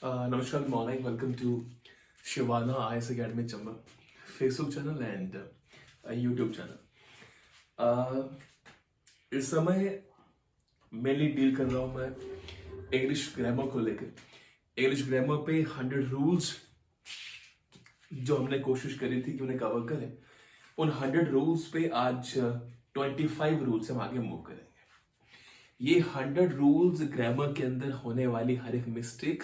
Namaskar, good morning. Welcome to Shivana IS Academy Chamba, Facebook channel and YouTube channel. इस समय mainly deal कर रहा हूँ मैं इंग्लिश ग्रामर को लेकर। इंग्लिश ग्रामर पे 100 रूल्स जो हमने कोशिश करी थी कि उन्हें कवर करें, उन 100 रूल्स पे आज 25 रूल्स हम आगे मूव करेंगे। ये 100 रूल्स ग्रामर के अंदर होने वाली हर एक मिस्टेक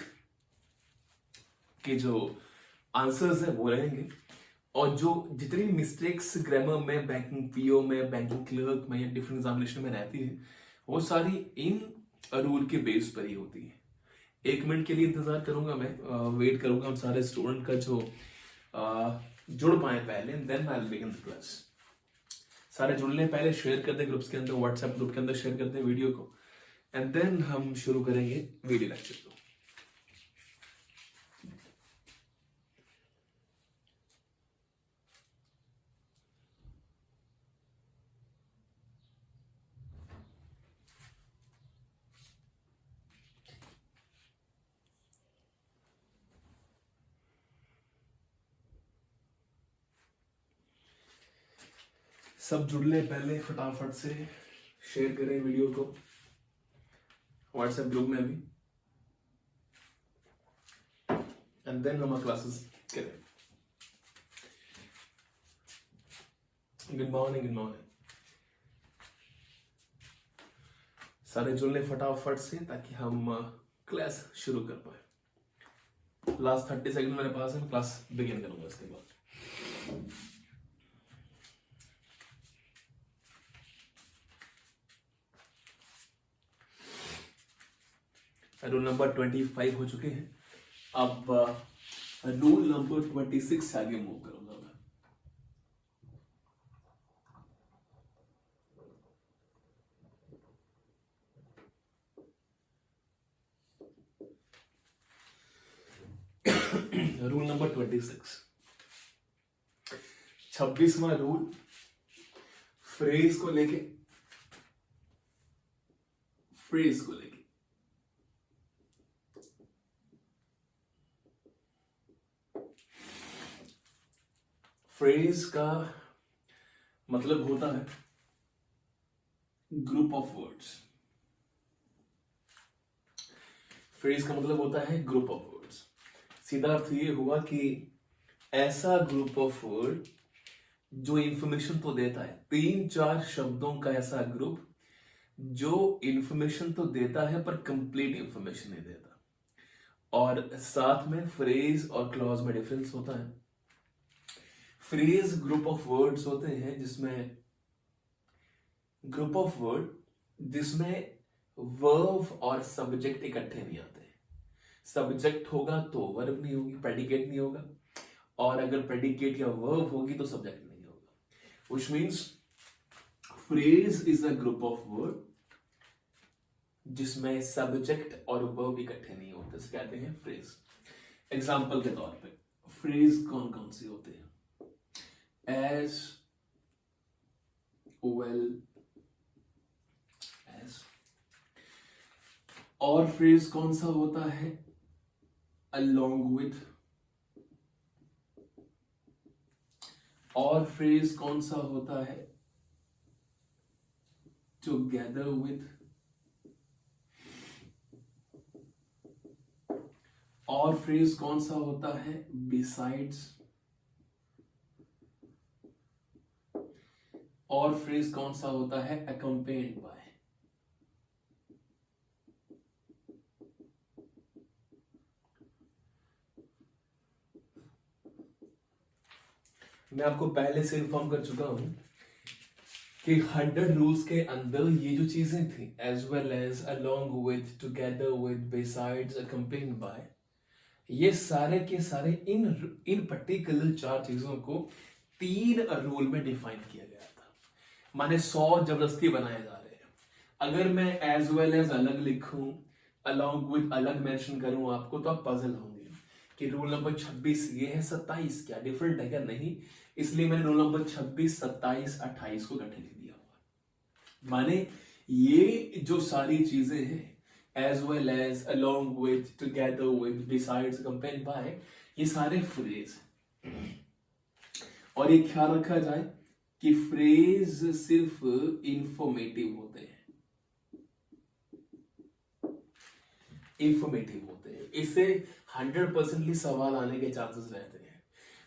के जो आंसर्स है वो रहेंगे, और जो जितनी मिस्टेक्स ग्रामर में, बैंकिंग पीओ में, बैंकिंग क्लर्क में या डिफरेंट एग्जामिनेशन में रहती है, वो सारी इन रूल के बेस पर ही होती है। 1 मिनट के लिए इंतजार करूंगा, मैं वेट करूंगा हम सारे स्टूडेंट का जो जुड़ पाए पहले, then I will begin the class. सारे जुड़ने पहले शेयर कर दे ग्रुप्स के अंदर, व्हाट्सएप ग्रुप के अंदर शेयर कर दे वीडियो को, एंड देन हम शुरू करेंगे वीडियो लेक्चर को। सब जुड़ने पहले फटाफट से शेयर करें वीडियो को व्हाट्सएप ग्रुप में भी, एंड देन हम क्लासेस करें। Good morning, good morning. सारे जुड़ने फटाफट से ताकि हम क्लास शुरू कर पाए। लास्ट 30 सेकंड मेरे पास है, क्लास बिगिन करूंगा इसके बाद। रूल नंबर 25 हो चुके हैं, अब रूल नंबर 26 से आगे मूव करूंगा मैं। रूल नंबर 26, 26वां रूल फ्रेज को लेके फ्रेज का मतलब होता है ग्रुप ऑफ वर्ड्स। फ्रेज का मतलब होता है ग्रुप ऑफ वर्ड्स। सीधा अर्थ ये हुआ कि ऐसा ग्रुप ऑफ वर्ड जो इंफॉर्मेशन तो देता है, 3-4 शब्दों का ऐसा ग्रुप जो इंफॉर्मेशन तो देता है पर कंप्लीट इंफॉर्मेशन नहीं देता। और साथ में फ्रेज और क्लॉज में डिफरेंस होता है। फ्रेज ग्रुप ऑफ वर्ड्स होते हैं जिसमें वर्ब और सब्जेक्ट इकट्ठे नहीं आते। सब्जेक्ट होगा तो वर्ब नहीं होगी, प्रेडिकेट नहीं होगा, और अगर प्रेडिकेट या वर्ब होगी तो सब्जेक्ट नहीं होगा। Which means phrase is a group of word जिसमें सब्जेक्ट और वर्ब इकट्ठे नहीं होते, इसे कहते हैं फ्रेज। एग्जाम्पल के तौर पे फ्रेज कौन कौन सी होते हैं? as well as। और फ्रेज कौन सा होता है? along with। और फ्रेज कौन सा होता है? together with। और फ्रेज कौन सा होता है? besides। और फ्रेज कौन सा होता है? accompanied by। मैं आपको पहले से इन्फॉर्म कर चुका हूं कि 100 रूल्स के अंदर ये जो चीजें थी, as well as, along with, together with, besides, accompanied by, ये सारे के सारे इन पर्टिकुलर 4 चीजों को 3 रूल में डिफाइन किया गया था। माने 100 जबरदस्ती बनाए जा रहे हैं। अगर मैं एज वेल एज अलग लिखूं, अलोंग विद अलग मेंशन करूं आपको, तो आप पजल होंगे कि रूल नंबर 26 ये है, 27 क्या डिफरेंट है क्या? नहीं, इसलिए मैंने रोल नंबर 26, 27, 28 को इकट्ठे लिख दिया हुआ। माने ये जो सारी चीजें हैं as well as, along with, together with, besides, accompanied by, ये सारे फ्रेज। और ये ख्याल रखा जाए कि फ्रेज सिर्फ इंफॉर्मेटिव होते हैं, इंफॉर्मेटिव होते हैं, इससे 100% सवाल आने के चांसेस रहते हैं।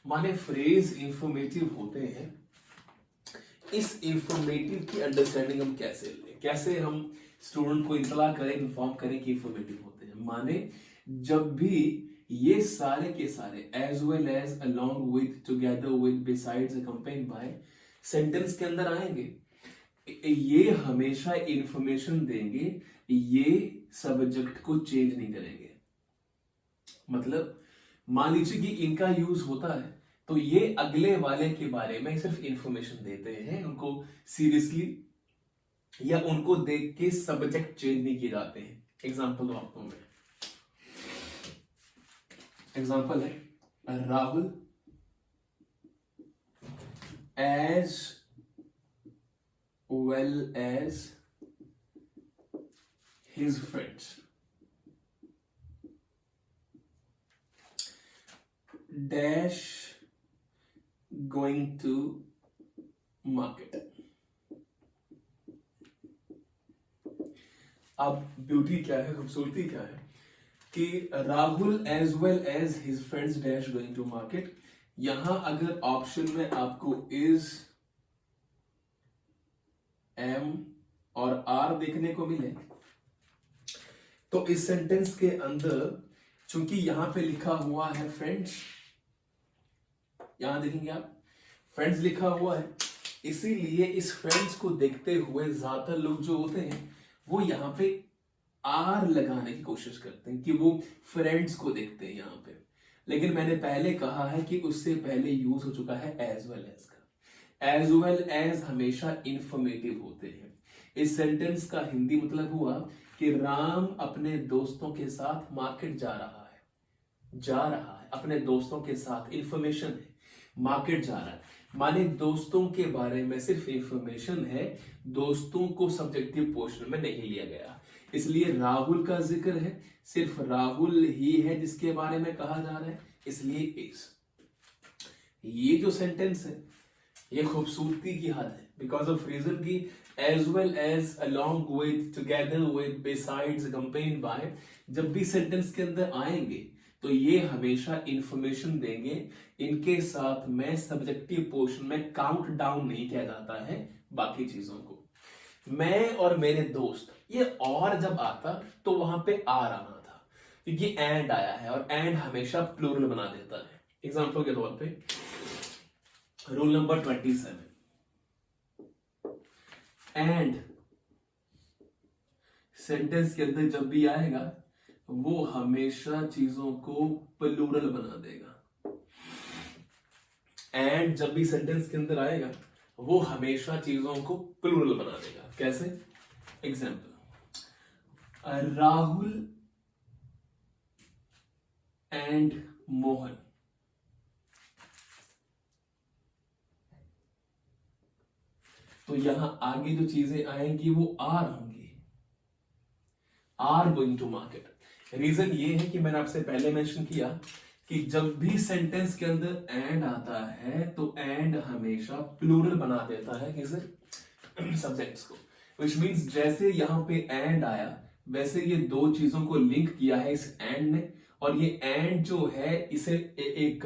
माने फ्रेज इंफॉर्मेटिव होते हैं, इस इंफॉर्मेटिव की अंडरस्टैंडिंग हम कैसे लें, कैसे हम स्टूडेंट को इतला करें, इन्फॉर्म करें कि इंफॉर्मेटिव होते हैं। माने जब भी ये सारे के सारे as well as, along with, together with, besides, accompanied by sentence के अंदर आएंगे, ये हमेशा इंफॉर्मेशन देंगे, ये सब्जेक्ट को चेंज नहीं करेंगे। मतलब मान लीजिए कि इनका यूज होता है तो ये अगले वाले के बारे में सिर्फ इंफॉर्मेशन देते हैं, उनको सीरियसली या उनको देख के सब्जेक्ट चेंज नहीं किए जाते हैं। एग्जांपल दो आपको मैं, एग्जांपल है Rahul as well as his friends dash going to market। अब ब्यूटी क्या है, खूबसूरती क्या है कि Rahul as well as his friends dash going to market, यहां अगर ऑप्शन में आपको इज, एम और आर देखने को मिले तो इस सेंटेंस के अंदर चूंकि यहां पे लिखा हुआ है फ्रेंड्स, यहां देखेंगे आप फ्रेंड्स लिखा हुआ है, इसीलिए इस फ्रेंड्स को देखते हुए ज्यादातर लोग जो होते हैं वो यहां पे आर लगाने की कोशिश करते हैं कि वो फ्रेंड्स को देखते हैं यहां पे। लेकिन मैंने पहले कहा है कि उससे पहले यूज हो चुका है एज वेल एज का। एज वेल एज हमेशा इंफॉर्मेटिव होते हैं। इस सेंटेंस का हिंदी मतलब हुआ कि राम अपने दोस्तों के साथ मार्केट जा रहा है, अपने दोस्तों के साथ, इंफॉर्मेशन है, मार्केट जा रहा है, माने दोस्तों के बारे में सिर्फ इंफॉर्मेशन है, दोस्तों को सब्जेक्टिव पोर्शन में नहीं लिया गया, इसलिए राहुल का जिक्र है, सिर्फ राहुल ही है जिसके बारे में कहा जा रहा है, इसलिए इस। ये जो सेंटेंस है ये खूबसूरती की हद है, बिकॉज ऑफ रीजन की as well as, along with, together with, besides, accompanied by, जब भी सेंटेंस के अंदर आएंगे तो ये हमेशा इंफॉर्मेशन देंगे, इनके साथ में सब्जेक्टिव पोर्शन में काउंट डाउन नहीं किया जाता है बाकी चीजों को। मैं और मेरे दोस्त, ये और जब आता तो वहां पे आर आना था क्योंकि एंड आया है और एंड हमेशा प्लूरल बना देता है। एग्जांपल के तौर पे रूल नंबर 27, एंड सेंटेंस के अंदर जब भी आएगा वो हमेशा चीजों को प्लूरल बना देगा। एंड जब भी सेंटेंस के अंदर आएगा वो हमेशा चीजों को प्लूरल बना देगा। कैसे? एग्जाम्पल, राहुल एंड मोहन, तो यहां आगे जो चीजें आएंगी वो आर होंगी, are going to market. Reason ये है कि मैंने आपसे पहले मेंशन किया कि जब भी सेंटेंस के अंदर एंड आता है तो एंड हमेशा प्लूरल बना देता है किसे? सब्जेक्ट्स को। विच मीन्स जैसे यहां पे एंड आया वैसे ये दो चीजों को लिंक किया है इस एंड ने, और ये एंड जो है इसे एक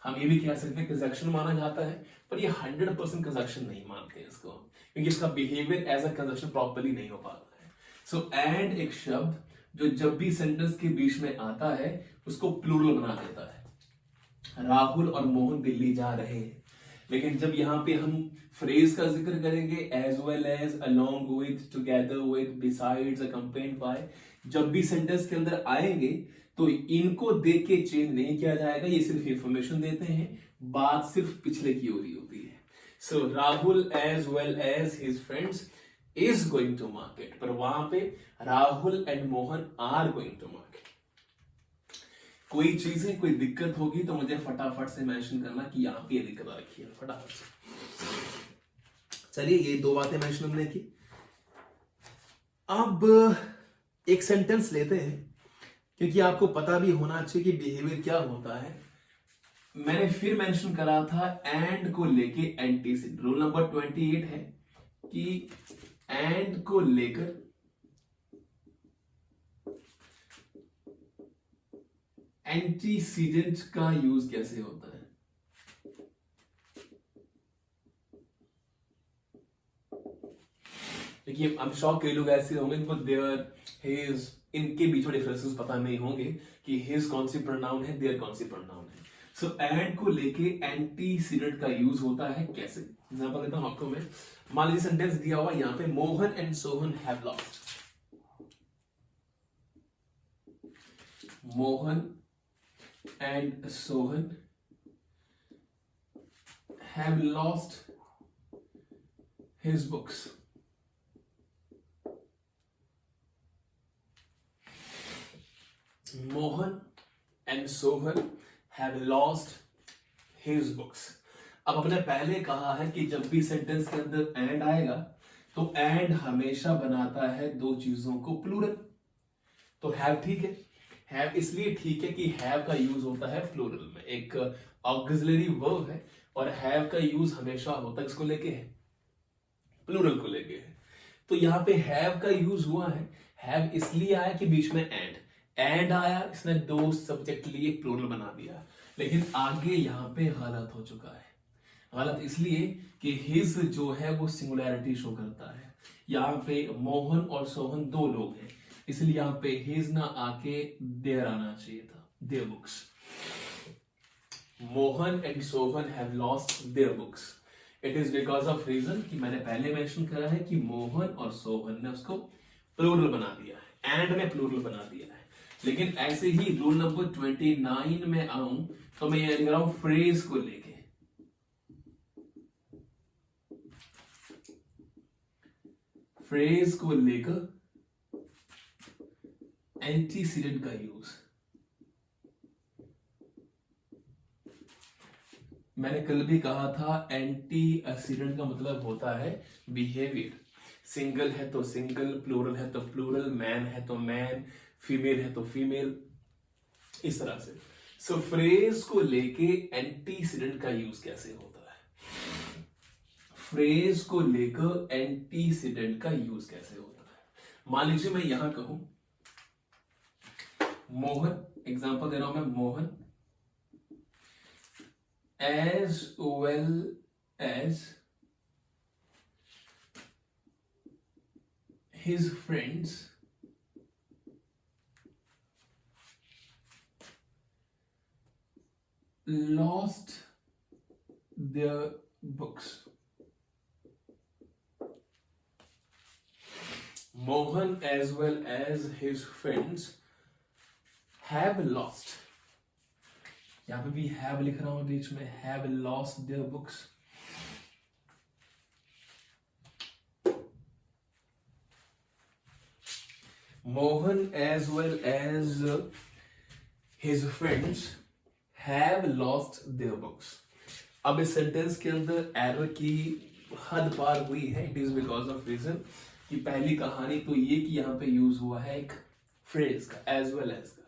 हम ये भी कह सकते हैं कंजक्शन माना जाता है, पर ये 100% कंजक्शन नहीं मानते हैं इसको, क्योंकि इसका behaviour as a conjunction properly नहीं हो पाता है। सो एंड एक शब्द जो जब भी सेंटेंस के बीच में आता है उसको प्लूरल बना देता है। राहुल और मोहन दिल्ली जा रहे हैं, लेकिन जब यहां पे हम फ्रेज का जिक्र करेंगे as well as, along with, together with, besides, accompanied by, जब भी सेंटेंस के अंदर आएंगे तो इनको देख के चेंज नहीं किया जाएगा, ये सिर्फ इंफॉर्मेशन देते हैं, बात सिर्फ पिछले की हो रही होती है। So Rahul as well as his friends is going to market, पर वहां पे Rahul and Mohan are going to market. कोई चीजें कोई दिक्कत होगी तो मुझे फटाफट से मेंशन करना कि यहां पे ये दिक्कत आ रखी है, फटाफट से। चलिए ये दो बातें मेंशन हमने की। अब एक सेंटेंस लेते हैं, क्योंकि आपको पता भी होना चाहिए कि बिहेवियर क्या होता है। मैंने फिर मेंशन करा था एंड को लेके एंटीसीडेंट, रूल नंबर 28 है कि एंड को लेकर एंटीसीडेंट का यूज कैसे होता है। देखिए, हम श्योर कई लोग ऐसे होंगे जिनको देयर हिज इनके बीच में डिफरेंसेस पता नहीं होंगे कि हिज कौन सी प्रोनाउन है, देयर कौन सी प्रोनाउन है। सो एंड को लेके एंटीसीडेंट का यूज होता है कैसे। एग्जांपल देता हूं आपको मैं। मान लीजिए सेंटेंस दिया हुआ यहां पे, Mohan and Sohan have lost. Mohan and Sohan have lost his books. Mohan and Sohan have lost his books. अब हमने पहले कहा है कि जब भी सेंटेंस के अंदर एंड आएगा तो एंड हमेशा बनाता है दो चीजों को प्लूरल। तो हैव ठीक है, हैव इसलिए ठीक है कि हैव का यूज होता है प्लूरल में, एक ऑक्सिलरी वर्ब है, और हैव का यूज हमेशा होता है किसको लेके है, प्लूरल को लेके है। तो यहां पे हैव का यूज हुआ है, हैव इसलिए आया कि बीच में एंड आया, इसने दो सब्जेक्ट लिए प्लूरल बना दिया, लेकिन आगे यहां पे गलत हो चुका है। गलत इसलिए कि हिज जो है वो सिंगुलैरिटी शो करता है। यहां पे मोहन और सोहन दो लोग हैं, इसलिए यहां पे हिज ना आके देयर आना चाहिए था, their books. Mohan and Sohan have lost their books. It is because of reason कि मैंने पहले मेंशन करा है कि मोहन और सोहन ने उसको प्लूरल बना दिया है, एंड ने प्लूरल बना दिया है। लेकिन ऐसे ही रूल नंबर 29 में आऊं तो मैं ये लिख रहा हूं फ्रेज को लेके, फ्रेज को लेकर एंटीसीडेंट का यूज। मैंने कल भी कहा था एंटीसीडेंट का मतलब होता है बिहेवियर। सिंगल है तो सिंगल, प्लूरल है तो प्लूरल, मैन है तो मैन, फीमेल है तो फीमेल, इस तरह से। सो फ्रेज को लेके एंटीसीडेंट का यूज कैसे होता है, फ्रेज को लेकर एंटीसीडेंट का यूज कैसे होता है। मान लीजिए मैं यहां कहूं मोहन, एग्जांपल दे रहा हूं मैं, Mohan as well as his friends lost their books. Mohan as well as his friends have lost, यहां पे भी हैव लिख रहा हूं बीच में, have lost their books. Mohan as well as his friends have lost their books. अब इस सेंटेंस के अंदर एरर की हद पार हुई है। It is because of reason कि पहली कहानी तो ये कि यहां पे यूज हुआ है एक फ्रेज का, एज वेल एज का।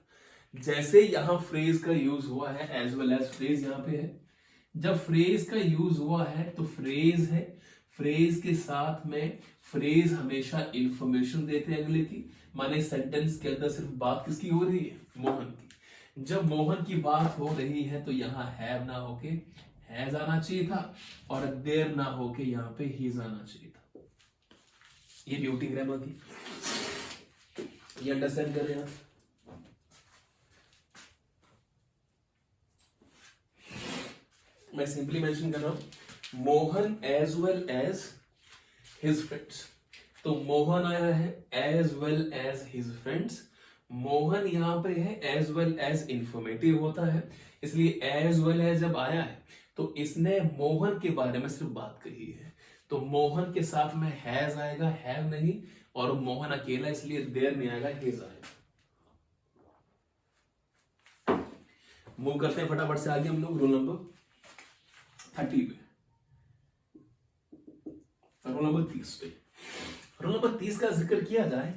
जैसे यहां फ्रेज का यूज हुआ है, एज वेल एज फ्रेज यहां पे है, जब फ्रेज का यूज हुआ है तो फ्रेज है, फ्रेज के साथ में फ्रेज हमेशा इंफॉर्मेशन देते हैं अगले की। माने सेंटेंस के अंदर सिर्फ बात किसकी हो रही है, मोहन की। जब मोहन की बात हो रही है तो यहां हैव ना होके हैज आना चाहिए था, और देयर ना होके यहां पे हिज आना चाहिए था। ये ब्यूटी ग्रामर की, ये अंडरस्टैंड कर रहे हैं आप। मैं सिंपली मेंशन कर रहा हूं Mohan as well as his friends. तो मोहन आया है as well as his friends. Mohan यहां पे है एज वेल एज इंफॉर्मेटिव होता है, इसलिए एज वेल एज जब आया है तो इसने मोहन के बारे में सिर्फ बात कही है। तो मोहन के साथ में हैज आएगा, हैव नहीं, और मोहन अकेला इसलिए देयर नहीं आएगा, हिज आएगा। मूव करते हैं फटाफट से आगे हम लोग रूल नंबर 30 पे, रूल नंबर 30 पे। रूल नंबर 30 का जिक्र किया जाए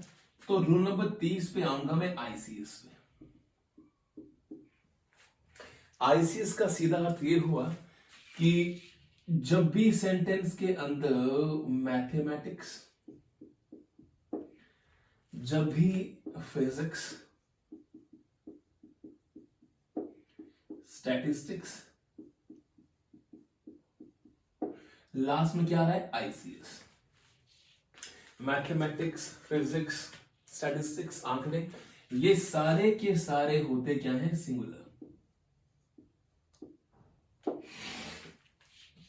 तो रूल नंबर 30 पे आऊंगा मैं आईसीएस पे। आईसीएस का सीधा अर्थ ये हुआ कि जब भी सेंटेंस के अंदर मैथमेटिक्स, जब भी फिजिक्स, स्टैटिस्टिक्स, लास्ट में क्या आ रहा है आईसीएस। मैथमेटिक्स, फिजिक्स, स्टैटिस्टिक्स, आंकड़े, ये सारे के सारे होते क्या हैं सिंगुलर।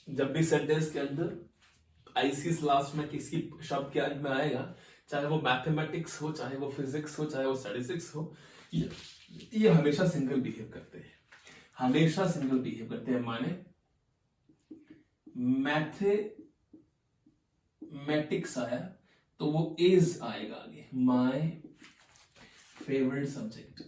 जब भी सेंटेंस के अंदर आईसीएस लास्ट में किसी शब्द के अंत में आएगा, चाहे वो मैथमेटिक्स हो, चाहे वो फिजिक्स हो, चाहे वो स्टैटिस्टिक्स हो, ये हमेशा सिंगल बिहेव करते हैं, हमेशा सिंगल बिहेव करते हैं। माने मैथमेटिक्स आया तो वो इज आएगा आगे, माय फेवरेट सब्जेक्ट।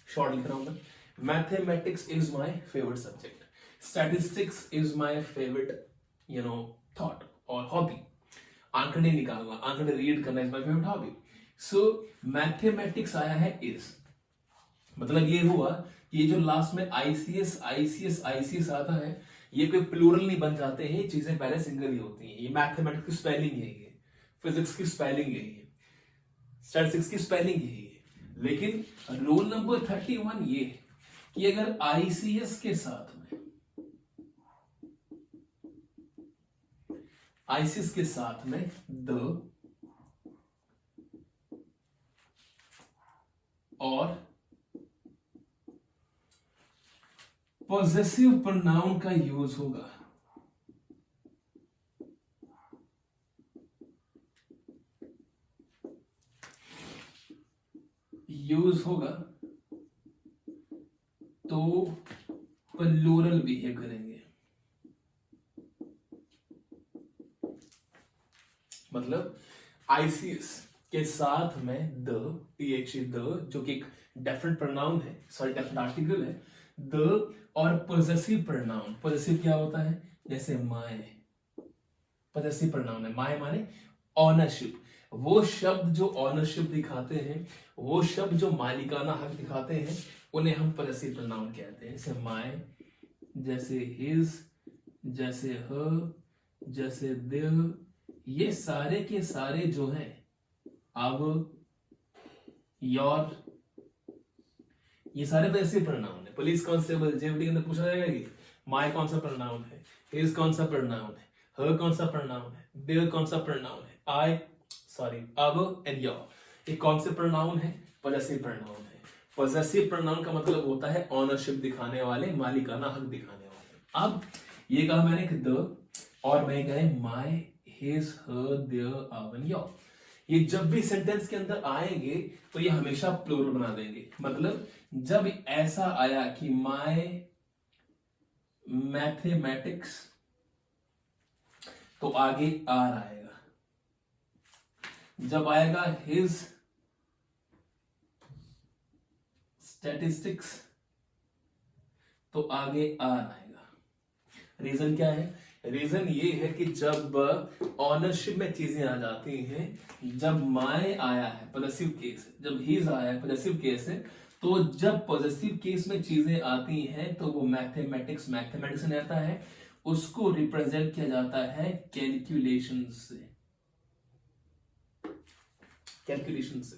शॉर्ट लिख रहा हूं मैं, mathematics is my favourite subject, statistics is my favourite thought और हॉबी। आंकड़े निकालना, आंकड़े रीड करना is my favourite hobby. So mathematics आया है इज, मतलब ये हुआ कि ये जो लास्ट में आईसीएस आईसीएस आईसीएस आता है, ये कोई प्लूरल नहीं बन जाते हैं, ये चीजें पहले सिंगल ही होती हैं। ये मैथमेटिक्स की स्पेलिंग है, ये फिजिक्स की स्पेलिंग है, ये स्टैटिस्टिक्स की स्पेलिंग है। लेकिन रूल नंबर 31 ये कि अगर आईसीएस के साथ में, आईसीएस के साथ में द और पॉजेसिव प्रोनाउन का यूज होगा, तो प्लूरल बिहेव करेंगे। मतलब आईसीएस के साथ में द, द जो कि एक डेफिनेट प्रोनाउन है, सॉरी डेफिनेट आर्टिकल है, द और पॉजेसिव प्रोनाउन। पॉजेसिव क्या होता है, जैसे माय, पॉजेसिव प्रोनाउन है, माय माने ऑनरशिप। वो शब्द जो ऑनरशिप दिखाते हैं, वो शब्द जो मालिकाना हक दिखाते हैं, उन्हें हम पॉजेसिव प्रोनाउन कहते हैं। जैसे माय, जैसे हिज, जैसे हर, जैसे देयर, ये सारे के सारे जो हैं, अब, योर, ये सारे पॉजेसिव प्रोनाउन है। पुलिस कांस्टेबल जेवडी के अंदर पूछा जाएगा कि माय कौन सा प्रोनाउन है, हिज कौन सा प्रोनाउन है, हर कौन सा प्रोनाउन है, देयर कौन सा प्रोनाउन है, अब एंड योर, ये कौन से प्रोनाउन है, पॉजेसिव प्रोनाउन है। पॉजेसिव प्रोनाउन का मतलब होता है ऑनरशिप दिखाने वाले, मालिकाना हक दिखाने वाले। अब ये कहा मैंने कि द, और मैं कहे माय, हिज, हर, देयर, अब एंड योर, ये जब भी सेंटेंस के अंदर आएंगे तो ये हमेशा प्लूरल बना देंगे। मतलब जब ऐसा आया कि माय मैथमेटिक्स, तो आगे आर आएगा। जब आएगा हिज स्टैटिस्टिक्स, तो आगे आर आएगा। रीजन क्या है, रीजन ये है कि जब ऑनरशिप में चीजें आ जाती हैं, जब माय आया है पॉजेसिव केस, जब हीज आया है पॉजेसिव केस है, तो जब पॉजेसिव केस में चीजें आती हैं तो वो मैथमेटिक्स में आता है, उसको रिप्रेजेंट किया जाता है कैलकुलेशन से।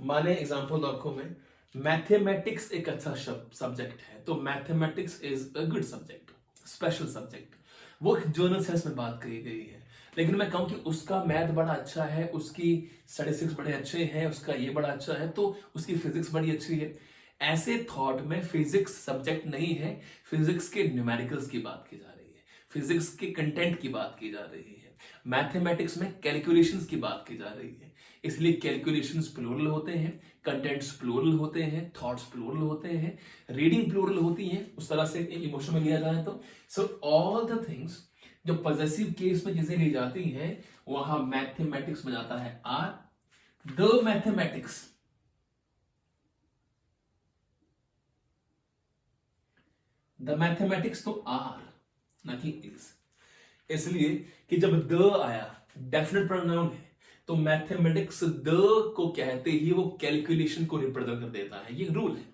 माने एग्जांपल आपको मैं, मैथमेटिक्स एक अच्छा सब्जेक्ट है, तो mathematics is a good subject, special subject, वो जर्नल सेंस में बात कही गई है। लेकिन मैं कहूं कि उसका मैथ बड़ा अच्छा है, उसकी स्टैटिस्टिक्स बड़े अच्छे हैं, उसका ये बड़ा अच्छा है, तो उसकी फिजिक्स बड़ी अच्छी है। ऐसे थॉट में फिजिक्स सब्जेक्ट नहीं है, फिजिक्स के न्यूमेरिकल्स की बात की जा रही है, फिजिक्स के कंटेंट की बात की जा रही है। मैथमेटिक्स में कैलकुलेशंस की बात की जा रही है, इसलिए कैलकुलेशंस प्लूरल होते हैं, कंटेंट्स प्लूरल होते हैं, थॉट्स प्लूरल होते हैं, रीडिंग प्लूरल होती है, उस तरह से इमोशन में लिया जाए तो। सो ऑल द थिंग्स जो पॉजेसिव केस में चीजें ली जाती हैं, वहां मैथमेटिक्स में जाता है are, the mathematics, the mathematics तो आर ना कि इज। इसलिए कि जब द आया, डेफिनेट प्रोनाउन है, तो मैथमेटिक्स द को कहते ही वो कैलकुलेशन को रिप्रेजेंट कर देता है, ये रूल है।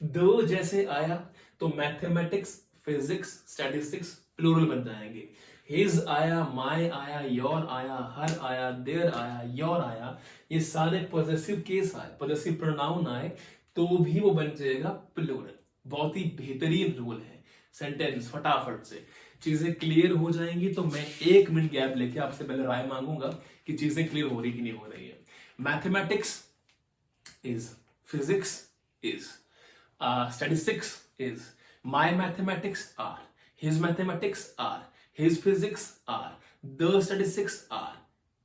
द जैसे आया तो मैथमेटिक्स, फिजिक्स, स्टैटिस्टिक्स प्लूरल बन जाएंगे। हिज आया, माय आया, योर आया, हर आया, देयर आया, योर आया, ये सारे पॉजेसिव केस आए, पॉजेसिव प्रोनाउन आए तो भी वो बन जाएगा प्लूरल। बहुत ही बेहतरीन रूल है। सेंटेंस फटाफट से चीजें क्लियर हो जाएंगी तो मैं 1 मिनट गैप लेके आपसे पहले राय मांगूंगा कि चीजें क्लियर हो रही कि नहीं हो रही है। Mathematics is, physics is, statistics is, my mathematics are, his mathematics are, his physics are, the statistics are,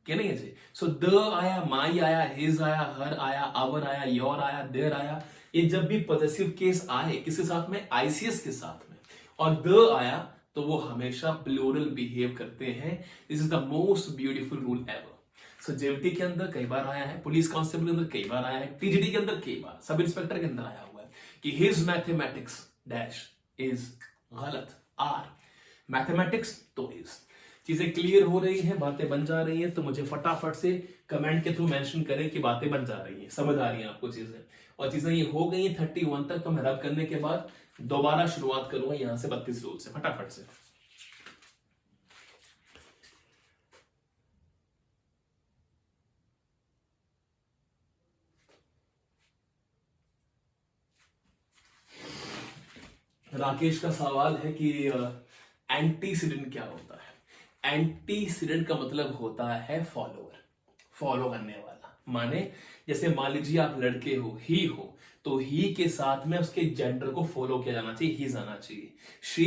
क्या नहीं है जी। सो द आया, माई आया, हिज आया, हर आया, आवर आया, योर आया, देयर आया, ये जब भी पॉजेसिव केस आए किसके साथ में, आईसीएस के साथ में, और द आया तो वो हमेशा प्लूरल बिहेव करते हैं। This is the most beautiful rule ever. So JVT के अंदर कई बार आया है, पुलिस कांस्टेबल के अंदर कई बार आया है, टीजीडी के अंदर कई बार, सब इंस्पेक्टर के अंदर आया हुआ है कि हिज मैथमेटिक्स डैश इज, गलत, आर, मैथमेटिक्स तो इज। चीजें क्लियर हो रही हैं, बातें बन जा रही हैं, तो मुझे फटाफट से कमेंट के थ्रू मेंशन करें कि बातें बन जा रही हैं, समझ आ रही हैं आपको चीजें। और चीजें ये हो गई हैं 31 तक, तो मैं रब करने के बाद दोबारा शुरुआत करूंगा यहां से 32 रूल से, फटाफट से। राकेश का सवाल है कि एंटीसीडेंट क्या होता है। एंटीसीडेंट का मतलब होता है फॉलोअर, फॉलो करने वाला। माने जैसे मान लीजिए आप लड़के हो, तो ही के साथ में उसके जेंडर को फॉलो किया जाना चाहिए, हीज आना चाहिए, शी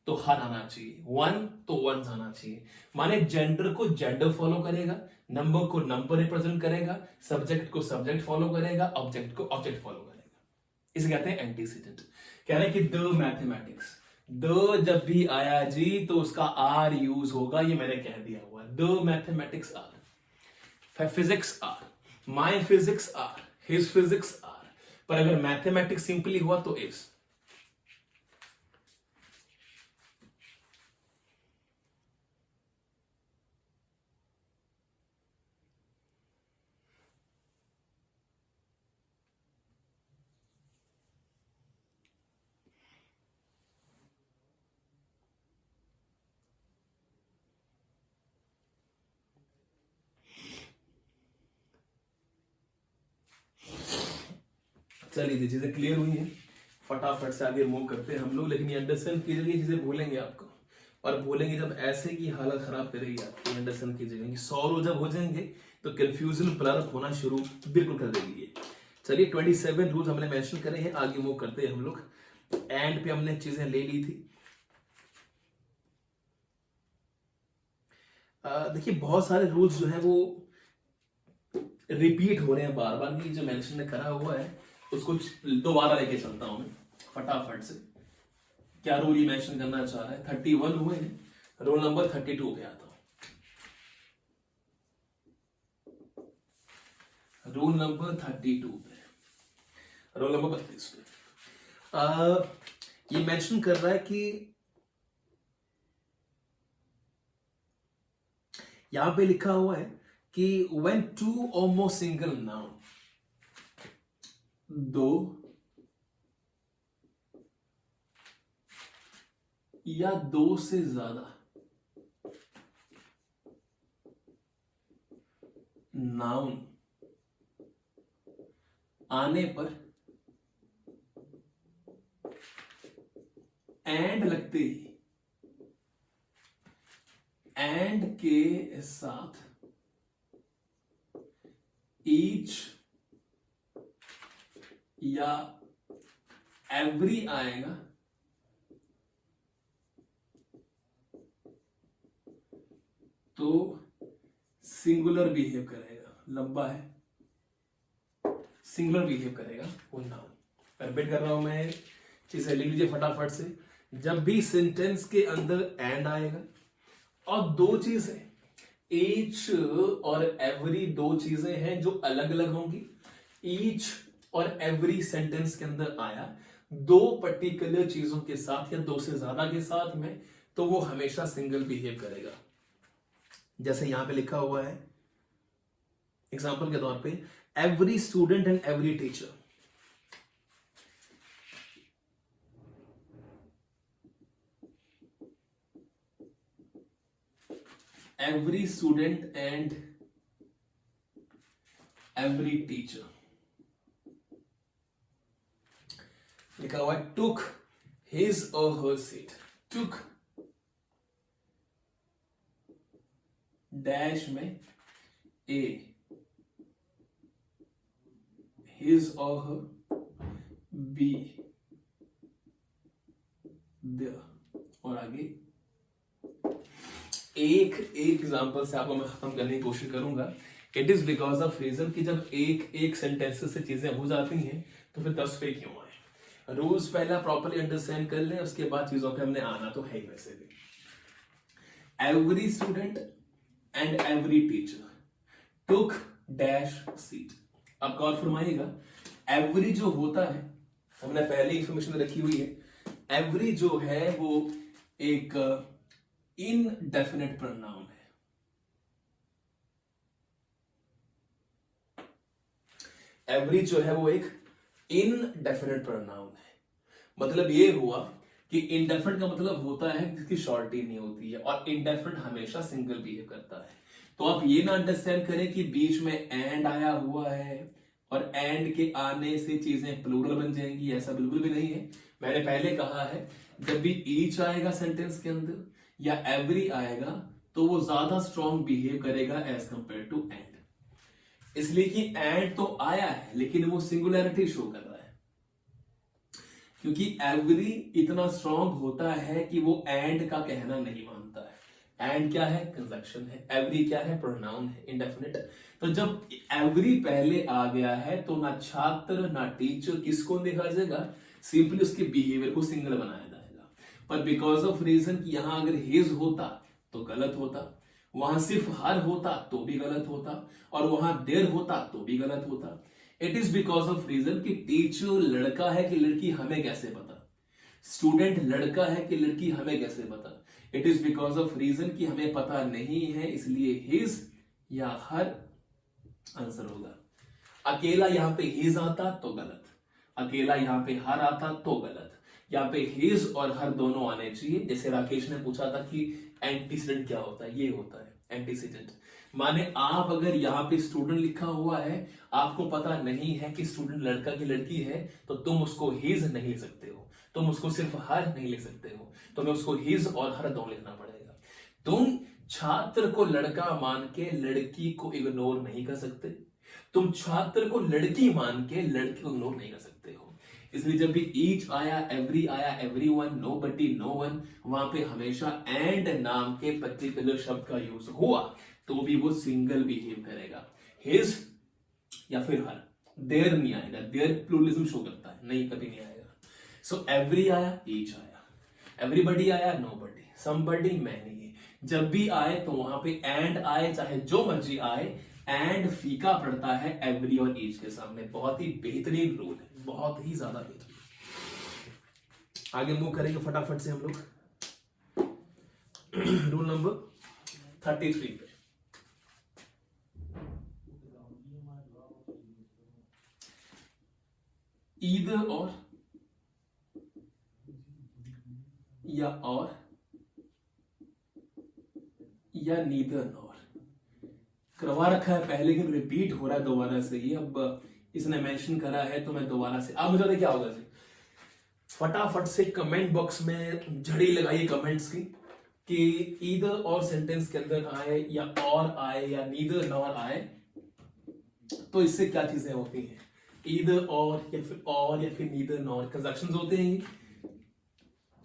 तो हर आना चाहिए, वन तो वन आना चाहिए। माने जेंडर को जेंडर फॉलो करेगा, नंबर को नंबर रिप्रेजेंट करेगा, सब्जेक्ट को सब्जेक्ट फॉलो करेगा, ऑब्जेक्ट को ऑब्जेक्ट फॉलो करेगा। इसे कहते हैं एंटीसीडेंट। कह रहे हैं कि द मैथमेटिक्स, द जब भी आया जी तो उसका आर यूज होगा, ये मैंने कह दिया हुआ। The mathematics are, physics are, my physics are, his physics are. पर अगर मैथमेटिक्स सिंपली हुआ तो इज। चलिए चीजें क्लियर हुई हैं, फटाफट से आगे मूव करते हैं हम लोग। लेकिन ये अंडरस्टैंड कीजिएगा, चीजें भूलेंगे आपको, और भूलेंगे जब ऐसे की हालत खराब करेगी आपकी। अंडरस्टैंड कीजिएगा, 100 रोज जब हो जाएंगे तो कंफ्यूजन ब्लर होना शुरू बिल्कुल कर देगी ये। चलिए 27 रूल्स हमने मेंशन करे हैं, आगे मूव करते हैं हम लोग। एंड पे हमने चीजें ले ली थी। देखिए बहुत सारे रूल्स जो है वो रिपीट हो रहे हैं बार बार, जो मेंशन करा हुआ है उसको दोबारा लेके चलता हूं मैं फटाफट से। क्या रूल ये मेंशन करना चाह रहा है। 31 हुए हैं, रोल नंबर 32 पे आता हूं। रूल नंबर 32 पे, रोल नंबर 32 पे ये मेंशन कर रहा है कि यहां पे लिखा हुआ है कि when two or more single noun, दो या दो से ज्यादा नाउन आने पर एंड लगते ही, एंड के साथ ईच या एवरी आएगा तो सिंगुलर बिहेव करेगा। लंबा है, सिंगुलर बिहेव करेगा वो नाउन। रिपीट कर रहा हूं मैं, चीजें लिख लीजिए फटाफट से। जब भी सेंटेंस के अंदर एंड आएगा और दो चीजें ईच और एवरी, दो चीजें हैं जो अलग अलग होंगी। ईच और एवरी सेंटेंस के अंदर आया दो पर्टिकुलर चीजों के साथ या दो से ज्यादा के साथ में, तो वो हमेशा सिंगल बिहेव करेगा। जैसे यहां पे लिखा हुआ है एग्जाम्पल के तौर पे, every student and every teacher. Every student and every teacher लिखा हुआ है, टुक his or her seat, took dash में A, his or her B, there, और आगे एक एग्जांपल से आपको मैं खत्म करने की कोशिश करूंगा। It is because of reason कि जब एक सेंटेंसेस से चीजें हो जाती हैं तो फिर तस्वीर क्यों आए। रूल्स पहला प्रॉपरली अंडरस्टैंड कर लें, उसके बाद चीजों पे हमने आना तो है ही। वैसे भी every student and every teacher took dash seat. अब गौर फरमाइएगा, एवरी जो होता है, हमने पहले इंफॉर्मेशन रखी हुई है, एवरी जो है वो एक इनडेफिनेट प्रोनाउन है। एवरी जो है वो एक इनडेफिनेट प्रोनाउन है। मतलब ये हुआ कि इनडेफिनेट का मतलब होता है जिसकी शॉर्टी नहीं होती है, और इनडेफिनेट हमेशा सिंगल बिहेव करता है। तो आप ये ना अंडरस्टैंड करें कि बीच में एंड आया हुआ है और एंड के आने से चीजें प्लूरल बन जाएंगी, ऐसा बिल्कुल भी नहीं है। मैंने पहले कहा है जब भी ईच आएगा सेंटेंस के अंदर या एवरी आएगा तो वो ज्यादा स्ट्रॉन्ग बिहेव करेगा एज कंपेयर टू एंड, इसलिए कि एंड तो आया है लेकिन वो सिंगुलैरिटी शो कर रहा है, क्योंकि एवरी इतना स्ट्रॉन्ग होता है कि वो एंड का कहना नहीं मानता है। एंड क्या है? कंजंक्शन है। एवरी क्या है? प्रोनाउन है, इंडेफिनिट। तो जब एवरी पहले आ गया है तो ना छात्र ना टीचर किसको देखा जाएगा, सिंपली उसके बिहेवियर को सिंगल बनाया जाएगा। पर बिकॉज ऑफ रीजन कि यहां अगर हिज होता तो गलत होता, वहां सिर्फ हर होता तो भी गलत होता, और वहां देर होता तो भी गलत होता। It is because of reason कि टीचर लड़का है कि लड़की हमें कैसे पता, स्टूडेंट लड़का है कि लड़की हमें कैसे पता। It is because of reason कि हमें पता नहीं है, इसलिए हिज या हर आंसर होगा। अकेला यहां पे हिज आता तो गलत, अकेला यहां पे हर आता तो गलत। यहाँ पे हिज और हर दोनों आने चाहिए। जैसे राकेश ने पूछा था कि एंटीसीडेंट क्या होता है, ये होता है एंटीसीडेंट। माने आप अगर यहाँ पे स्टूडेंट लिखा हुआ है, आपको पता नहीं है कि स्टूडेंट लड़का की लड़की है, तो तुम उसको हिज नहीं लिख सकते हो, तुम उसको सिर्फ हर नहीं लिख सकते हो, तुम्हें उसको हिज और हर दोनों लिखना पड़ेगा। तुम छात्र को लड़का मान के लड़की को इग्नोर नहीं कर सकते, तुम छात्र को लड़की मान के लड़की को इग्नोर नहीं कर सकते हो। इसलिए जब भी ईच आया, एवरी आया, एवरीवन, नोबडी, नो वन, वहां पे हमेशा एंड नाम के पर्टिकुलर शब्द का यूज हुआ तो भी वो सिंगल बिहेव करेगा। हिज या फिर हर, देयर नहीं आएगा, देयर प्लूरलिज्म शो करता है, नहीं कभी नहीं आएगा। सो एवरी आया, ईच आया, एवरीबडी आया, नोबडी, समबडी, मैनी। जब भी आए तो वहां पे एंड आए, चाहे जो मर्जी आए, एंड फीका पड़ता है एवरी और ईच के सामने। बहुत ही बेहतरीन रूल है, बहुत ही ज्यादा बेहतरीन। आगे मूव करेंगे फटाफट से हम लोग रूल नंबर 33 पे। ईदर और या और या नीदर नॉर करवा रखा है पहले, लेकिन रिपीट हो रहा है दोबारा से। ये अब इसने मेंशन करा है तो मैं दोबारा से, आप मुझे क्या होगा जी, फटाफट से कमेंट बॉक्स में झड़ी लगाइए कमेंट्स की कि ईदर और सेंटेंस के अंदर आए या और आए या नीदर नॉर आए तो इससे क्या चीजें होती हैं। ईदर और या फिर नीदर नॉर कंजंक्शंस होते हैं,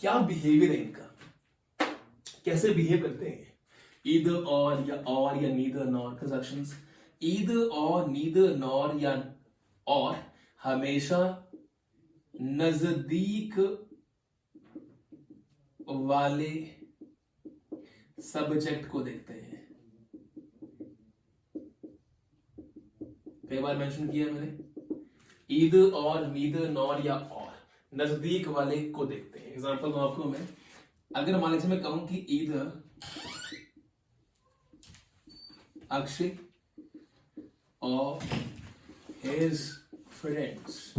क्या बिहेवियर है इनका, कैसे बिहेव करते हैं। ईदर और या नीदर नॉर कंजंक्शंस। ईदर और, नीदर नॉर या और हमेशा नजदीक वाले सब्जेक्ट को देखते हैं। कई बार मेंशन किया मैंने, ईदर और, नीदर नॉर या और नजदीक वाले को देखते हैं। एग्जांपल दूं आपको मैं, अगर मान लीजिए मैं कहूं कि ईदर अक्षय और हिज फ्रेंड्स,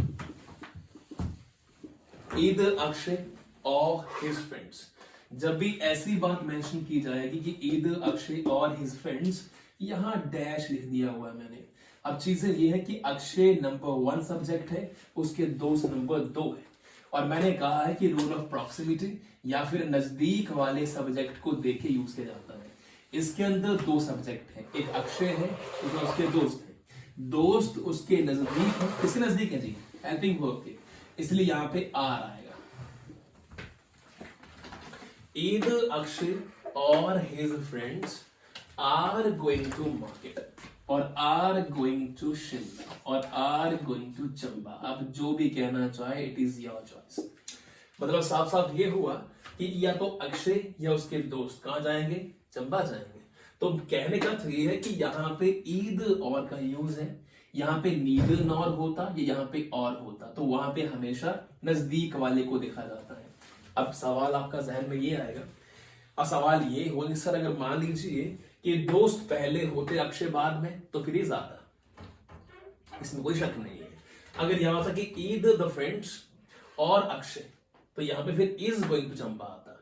ईदर अक्षय और हिज फ्रेंड्स, जब भी ऐसी बात मेंशन की जाएगी कि ईदर अक्षय और हिज फ्रेंड्स, यहां डैश लिख दिया हुआ है मैंने। अब चीजें ये है कि अक्षय नंबर 1 सब्जेक्ट है, उसके दोस्त नंबर 2 है, और मैंने कहा है कि रूल ऑफ प्रॉक्सिमिटी या फिर नजदीक वाले सब्जेक्ट को देख के यूज किया जाता है। इसके अंदर 2 सब्जेक्ट है, एक अक्षय है, एक उसके दोस्त है। दोस्त उसके नजदीक है, किसके नजदीक है जी? हेल्पिंग वर्ब के, इसलिए यहां पे आर आएगा। ईदर अक्षय और his friends are going to market और आर गोइंग टू शिमला और आर गोइंग टू चंबा। अब जो भी कहना चाहे, इट इज योर चॉइस। मतलब साफ साफ ये हुआ कि या तो अक्षय या उसके दोस्त कहां जाएंगे? चंबा जाएंगे। तो कहने का अर्थ ये है कि यहाँ पे ईद और का यूज है, यहाँ पे नीदर नॉर होता या यहाँ पे और होता, तो वहां पे हमेशा नजदीक वाले को देखा जाता है। अब सवाल आपका जहन में ये आएगा, और सवाल ये हो कि सर अगर मान लीजिए कि दोस्त पहले होते अक्षय बाद में, तो फिर ये ज्यादा, इसमें कोई शक नहीं है। अगर यहां होता कि ईद द फ्रेंड्स और अक्षय, तो यहां पे फिर इज गोइंग टू चंबा आता,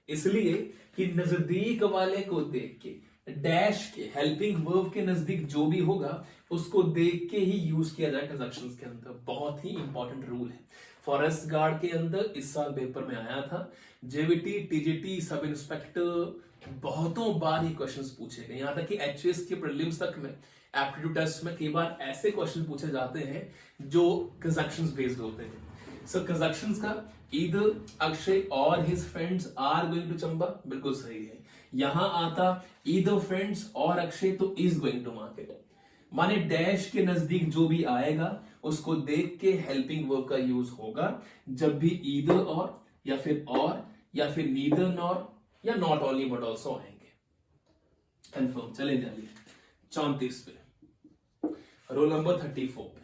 इसलिए कि नजदीक वाले को देख के, डैश के हेल्पिंग वर्ब के नजदीक जो भी होगा उसको देख के ही यूज किया जाए कंजक्शंस के अंदर। बहुत ही इंपॉर्टेंट रूल है। फॉरेस्ट गार्ड के अंदर इस साल पेपर में आया था, जेवीटी, टीजीटी, सब इंस्पेक्टर, बहुतों बार ये क्वेश्चंस पूछे गए। यहां तक कि एचएस के प्रीलिम्स तक में, एप्टीट्यूड टेस्ट में कई बार ऐसे क्वेश्चन पूछे जाते हैं जो कंजक्शंस बेस्ड होते हैं। सो कंजक्शंस का ईदर अक्षय और his friends are going to Chamba बिल्कुल सही है। यहां आता ईदर फ्रेंड्स और अक्षय तो इज गोइंग टू मार्केट, माने डैश के नजदीक जो भी आएगा उसको देख के हेल्पिंग वर्ब का यूज होगा जब भी ईदर और या फिर नीदर नॉर या नॉट ओनली बट ऑल्सो आएंगे। कंफर्म। चले जाइए 34 पे, रोल नंबर 34 पे।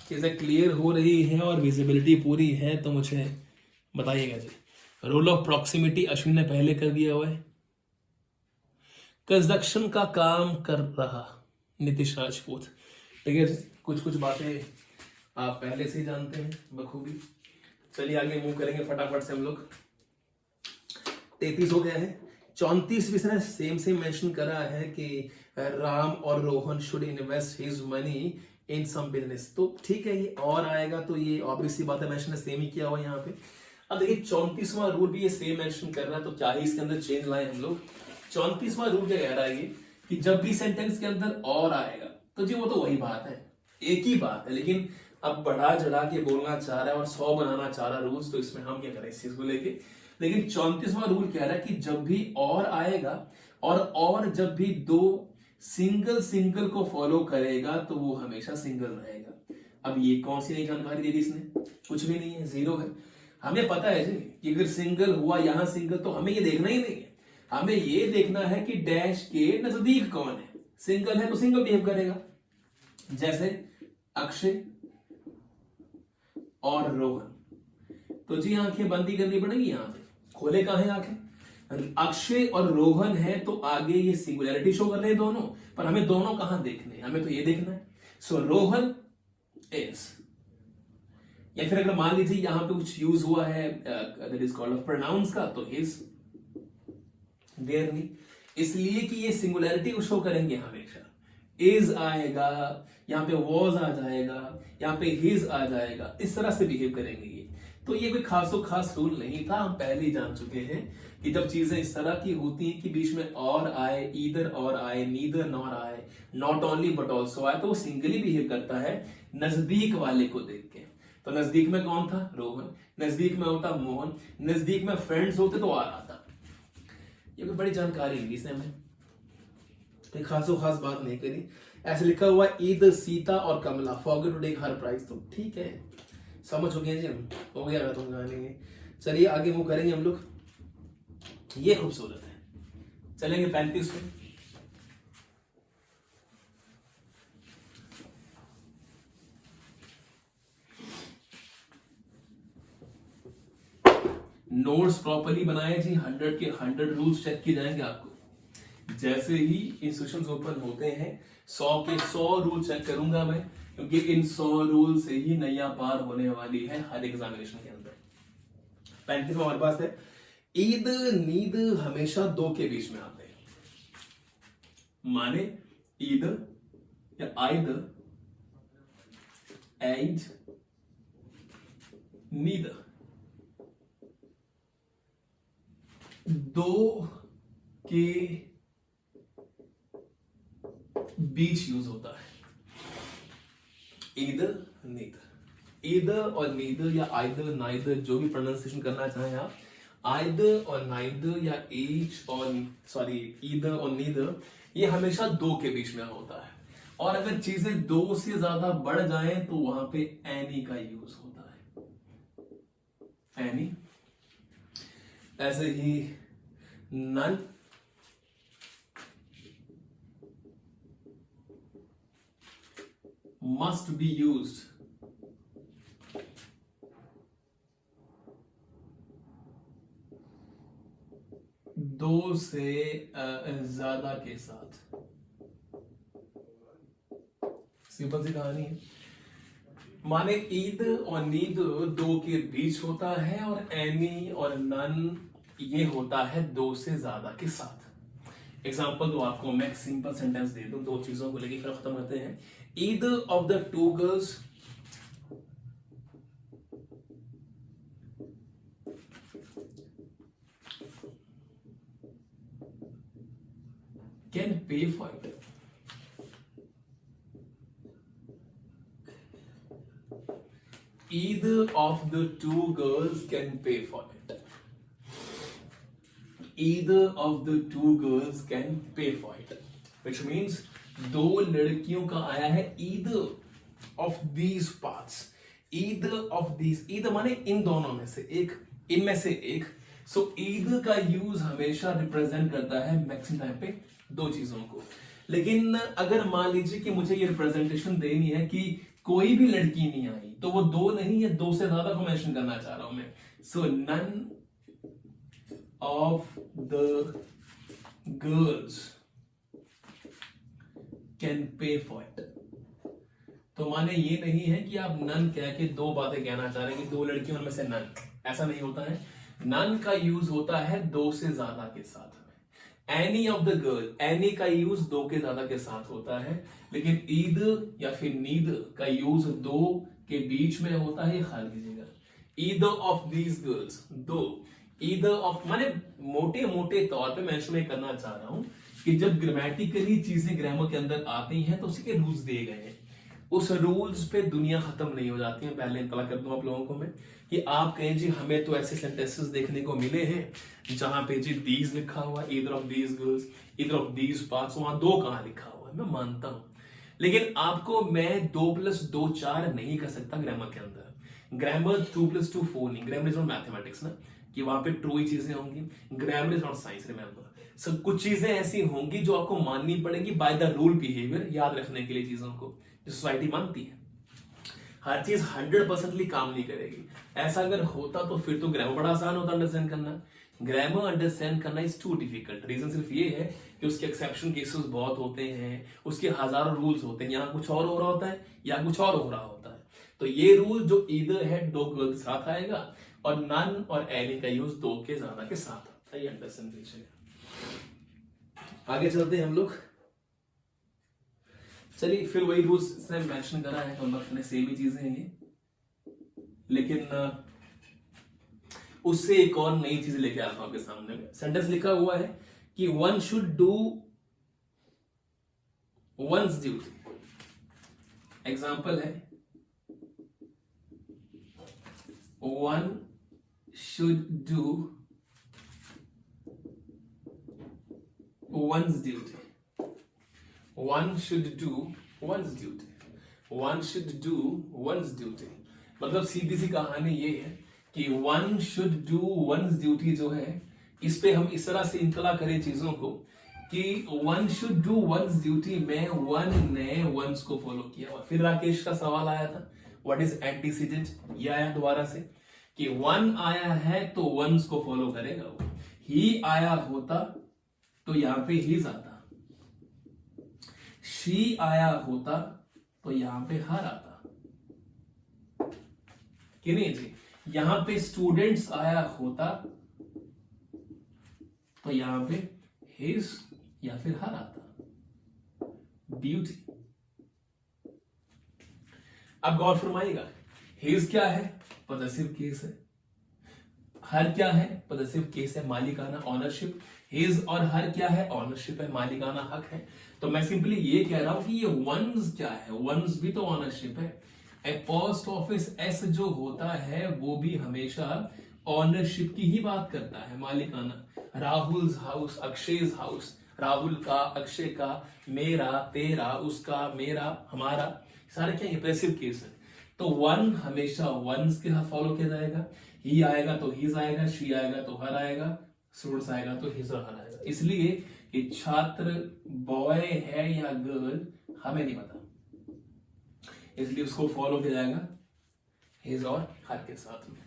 चीजें क्लियर हो रही है और विजिबिलिटी पूरी है तो मुझे बताइएगा जी। रोल ऑफ प्रॉक्सिमिटी अश्विन ने पहले कर दिया हुआ है। कंजक्शन का काम कर रहा नीतीश राजपूत। ठीक है, कुछ बातें आप पहले से ही जानते हैं बखूबी। चलिए आगे मूव करेंगे फटाफट से हम लोग। 33 हो गया है। 34 भी सेम मेंशन करा है कि राम और Rohan should invest his money in some business, तो ठीक है, ये और आएगा तो ये ऑब्वियसली बात है, मेंशन सेम ही किया हुआ यहाँ पे। अब देखिए 34वां रूल भी ये सेम मेंशन कर रहा है, तो क्या ही इसके अंदर चेंज लाए हम लोग। 34वां रूल क्या कह रहा है कि जब भी सेंटेंस के अंदर और आएगा तो जी वो तो वही बात है, एक ही बात है, लेकिन अब बढ़ा चढ़ा के बोलना चाह रहा है और 100 बनाना चाह रहा है रूल्स, तो इसमें हम क्या करें इस चीज को लेके। लेकिन 34वां रूल कह रहा है कि जब भी और आएगा और जब भी दो सिंगल को फॉलो करेगा तो वो हमेशा सिंगल रहेगा। अब ये कौन सी नई जानकारी दे दी इसने? कुछ भी नहीं है, जीरो है। हमें पता है जी कि अगर सिंगल हुआ यहां सिंगल, तो हमें ये देखना ही नहीं है, हमें ये देखना है कि डैश के नजदीक कौन है। सिंगल है तो सिंगल बिहेव करेगा, जैसे अक्षय और रोहन, तो जी आंखें बंदी करनी पड़ेगी, यहां पे खोले कहां है आंखें? अक्षय और रोहन है तो आगे ये सिंगुलैरिटी शो कर रहे हैं दोनों, पर हमें दोनों कहां देखने हैं? हमें तो ये देखना है। सो रोहन इज, या फिर अगर मान लीजिए यहां पे कुछ यूज हुआ है दैट इज कॉल्ड प्रोनाउंस का, तो हिज देयर नहीं, इसलिए कि ये सिंगुलैरिटी को शो करेंगे हमेशा। इज आएगा, यहां पे वॉज आ जाएगा, यहां पे हिज आ जाएगा, इस तरह से बिहेव करेंगे ये। तो ये कोई खास रूल नहीं था, हम पहले ही जान चुके हैं कि जब चीजें इस तरह की होती हैं कि बीच में और आए, ईदर और आए, नीदर नॉर आए, नॉट ओनली बट ऑल्सो आए, तो वो सिंगली बिहेव करता है नजदीक वाले को देख के। तो नजदीक में कौन था? रोहन। नजदीक में होता मोहन। नजदीक में फ्रेंड्स होते तो आ रहा था। ये कोई बड़ी जानकारी है इसने हमें, कोई खास बात नहीं करी। ऐसे लिखा हुआ ईद सीता और Kamala forget to take her price, तो ठीक है, समझ हो गया जी, हम हो गया तुम जानेंगे। चलिए आगे मूव करेंगे हम लोग। ये खूबसूरत है, चलेंगे 35 पे। नोट्स प्रॉपरली बनाए जी, 100 के 100 रूल्स चेक किए जाएंगे आपको। जैसे ही इंस्टीट्यूशंस ओपन होते हैं 100 के 100 रूल चेक करूंगा मैं, क्योंकि इन 100 रूल से ही नैया पार होने वाली है हर एग्जामिनेशन के अंदर। 35 में हमारे पास है, ईद नीद हमेशा दो के बीच में आते हैं। माने ईद या आइद, ऐद, नीद, दो के बीच यूज होता है। ईद नीद, ईद और नीद या आइदर नाइदर, जो भी प्रोनाउंसिएशन करना चाहें आप, आइदर और नाइदर या ईच और सॉरी ईदर और नीदर, ये हमेशा दो के बीच में होता है। और अगर चीजें दो से ज्यादा बढ़ जाएं तो वहां पे एनी का यूज होता है, एनी। ऐसे ही नन, must be used दो से ज्यादा के साथ। सिंपल सी कहानी है। माने ईद और नीद दो के बीच होता है और एनी और नन ये होता है दो से ज्यादा के साथ। एग्जाम्पल दो आपको, मैं एक सिंपल सेंटेंस दे दूं, दो चीजों को लेकर फिर खत्म करते हैं। Either of the two girls can pay for it. Either of the two girls can pay for it. Either of the two girls can pay for it. Which means दो लड़कियों का आया है either of these parts, either of these, either माने इन दोनों में से एक, इनमें से एक। सो ईदर का यूज हमेशा रिप्रेजेंट करता है मैक्सिमम टाइम पे दो चीजों को। लेकिन अगर मान लीजिए कि मुझे ये रिप्रेजेंटेशन देनी है कि कोई भी लड़की नहीं आई, तो वो दो नहीं है, दो से ज्यादा को मेंशन करना चाह रहा हूं मैं। So none of the girls can pay for it. तो माने ये नहीं है कि आप नन कह के दो बातें कहना चाह रहे हैं कि दो लड़कियों में से नन, ऐसा नहीं होता है। नन का यूज होता है दो से ज्यादा के साथ में। Any of the girl, any का यूज दो के ज्यादा के साथ होता है, लेकिन ईद या फिर नीद का यूज दो के बीच में होता है। ख्याल कीजिएगा, ईदर ऑफ दीज गर्ल्स, दो, ईदर ऑफ माने मोटे मोटे तौर पे मैं इसमें करना चाह रहा हूं कि जब ग्रामेटिकली चीजें ग्रामर के अंदर आती हैं तो उसी के रूल्स दिए गए हैं। उस रूल्स पे दुनिया खत्म नहीं हो जाती है। पहले इंतला कर दूं आप लोगों को मैं कि आप कहें जी हमें तो ऐसे सेंटेंसेस देखने को मिले हैं जहां पे जी दीज लिखा हुआ, either of these girls, either of these parts, वहां दो कहां लिखा हुआ है, मैं मानता हूं। लेकिन आपको मैं 2 + 2 4 नहीं कर सकता ग्रामर के अंदर। ग्रामर 2 + 2 4 नहीं, ग्रामर इज नॉट मैथमेटिक्स ना, कि वहां पे ट्रू ही चीजें होंगी। Grammar is not science, remember. सब कुछ चीजें ऐसी होंगी जो आपको माननी पड़ेगी बाय द रूल बिहेवियर, याद रखने के लिए चीजों को, जो सोसाइटी मानती है। हर चीज 100% काम नहीं करेगी। ऐसा अगर होता तो फिर तो ग्रामर बड़ा आसान होता अंडरस्टैंड करना। ग्रामर अंडरस्टैंड करना इज टू डिफिकल्ट। रीजन सिर्फ ये है कि उसके एक्सेप्शन केसेस बहुत होते हैं, उसके हजारों रूल्स होते हैं। यहाँ कुछ और हो रहा होता है, यहाँ कुछ और हो रहा होता है। तो ये रूल जो ईदर है दो गर्ल के साथ आएगा, और नन और एनी का यूज दो के ज्यादा के साथ आता है। ये अंडरस्टैंड कीजिए। आगे चलते हैं हम लोग। चलिए फिर वही रूल्स इसने मेंशन करा है, कॉन्वर्ट में सेम ही चीजें हैं ये, लेकिन उससे एक और नई चीज लेके आता हूं आपके सामने में। सेंटेंस लिखा हुआ है कि one should do one's duty. Example है one should do one's duty. One should do one's duty. One should do one's duty. मतलब सीधी सी कहानी ये है कि one should do one's duty जो है, इस पे हम इस तरह से इंतला करें चीजों को कि one should do one's duty में one ने one's को फॉलो किया हुआ। फिर राकेश का सवाल आया था, what is antecedent? ये आया दोबारा से कि वन आया है तो वंस को फॉलो करेगा वो। ही आया होता तो यहां पे हीज आता, शी आया होता तो यहां पे हर आता कि नहीं जी। यहां पे स्टूडेंट्स आया होता तो यहां पे हिज या फिर हर आता। ब्यूटी। अब गौर फरमाइएगा, हिज क्या है? पॉजेसिव केस है। हर क्या है? पॉजेसिव केस है, मालिकाना, ऑनरशिप। हिज और हर क्या है? ऑनरशिप है, मालिकाना हक है। तो मैं सिंपली ये कह रहा हूं कि ये वंस क्या है? वंस भी तो ऑनरशिप है। ए पोस्ट ऑफिस एस जो होता है वो भी हमेशा ऑनरशिप की ही बात करता है, मालिकाना। राहुल्स हाउस, अक्षय's हाउस, राहुल का, अक्षय का, मेरा, तेरा, उसका, मेरा, हमारा, सारे क्या इंप्रेसिव केस है। तो वन हमेशा वंस के साथ फॉलो किया जाएगा। ही आएगा तो हिज आएगा, शी आएगा तो हर आएगा, स्टूडेंट्स आएगा तो हिज और हर आएगा। इसलिए कि छात्र बॉय है या गर्ल हमें नहीं पता, इसलिए उसको फॉलो किया जाएगा हिज और हर के साथ में।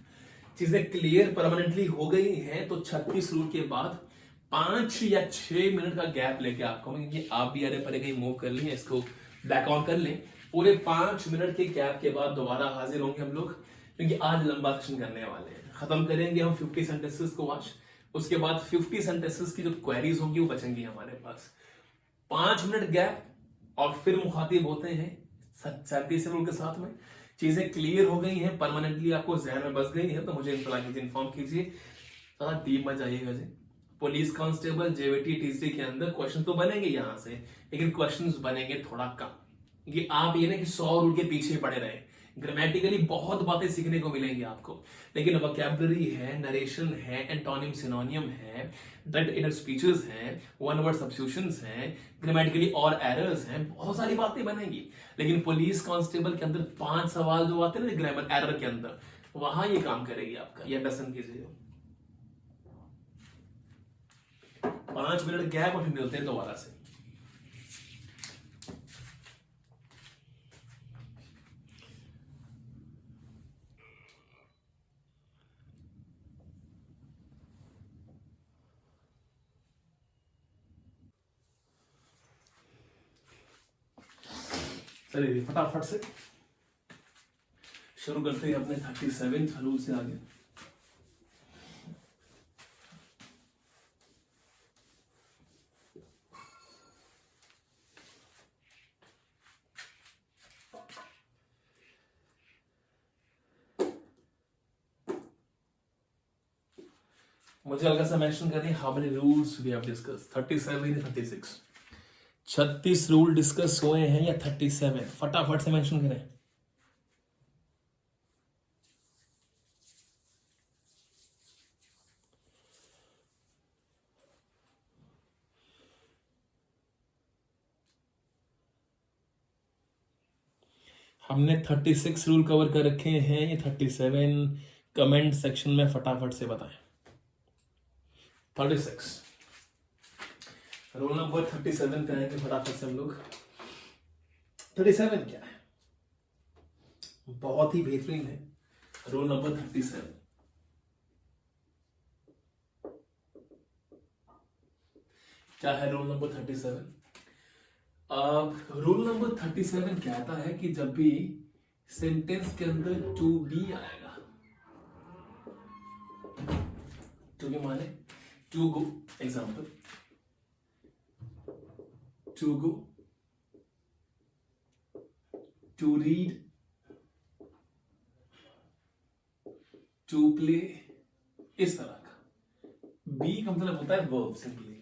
चीजें क्लियर परमानेंटली हो गई हैं तो 36 रूल के बाद 5 या 6 मिनट का गैप लेके आपको, क्योंकि आप भी अरे परे कहीं मूव कर लें, इसको बैक ऑन कर लें। पूरे 5 मिनट के गैप के बाद दोबारा हाजिर होंगे हम लोग, क्योंकि आज लंबा सेशन करने वाले हैं। खत्म करेंगे हम 50 सेंटेंसेस को आज। उसके बाद 50 सेंटेंसेस की जो क्वेरीज होंगी वो बचेंगी हमारे पास। 5 मिनट गैप और फिर मुखातिब होते हैं 37 रूल के साथ में। चीजें क्लियर हो गई हैं, परमानेंटली आपको जहन में बस गई है तो मुझे इन्फॉर्म कीजिए। ज्यादा डीप मत जाइएगा जी। पुलिस कांस्टेबल जेवीटी टीसी के अंदर क्वेश्चन तो बनेंगे यहां से, लेकिन क्वेश्चंस बनेंगे थोड़ा कम। ये आप ये ना कि 100 रूल के पीछे पड़े रहे। ग्रामेटिकली बहुत बातें सीखने को मिलेंगी आपको, लेकिन वोकैबुलरी है, नरेशन है, एंटोनिम सिनोनियम है, डायरेक्ट इनर स्पीचेस हैं, वन वर्ड सब्स्टिट्यूशंस हैं, ग्रामेटिकली और एरर्स हैं, बहुत सारी बातें बनेंगी। लेकिन पुलिस कांस्टेबल के अंदर 5 सवाल जो आते हैं ना ग्रामर एरर के अंदर, वहां ये काम करेगी आपका। ये अंडरस्टैंड कीजिए। 5 मिनट गैप और फिर मिलते हैं दोबारा से। चलिए फटाफट से शुरू करते हैं अपने 37 रूल से आगे। मुझे हल्का सा मेंशन करें how many rules we have discuss. 37 या 36? 36 रूल डिस्कस हुए हैं या 37? फटाफट से मेंशन करें। हमने 36 रूल कवर कर रखे हैं या 37? कमेंट सेक्शन में फटाफट से बताएं। 36 रूल नंबर 37 करेंगे फटाफट से हम लोग। 37 क्या है? बहुत ही बेहतरीन है रूल नंबर 37। क्या है रूल नंबर 37? रूल नंबर 37 कहता है कि जब भी सेंटेंस के अंदर टू बी आएगा, टू बी माने to go, example to go, to read, to play, इस तरह का। बी का मतलब होता है वर्ब सिंपली।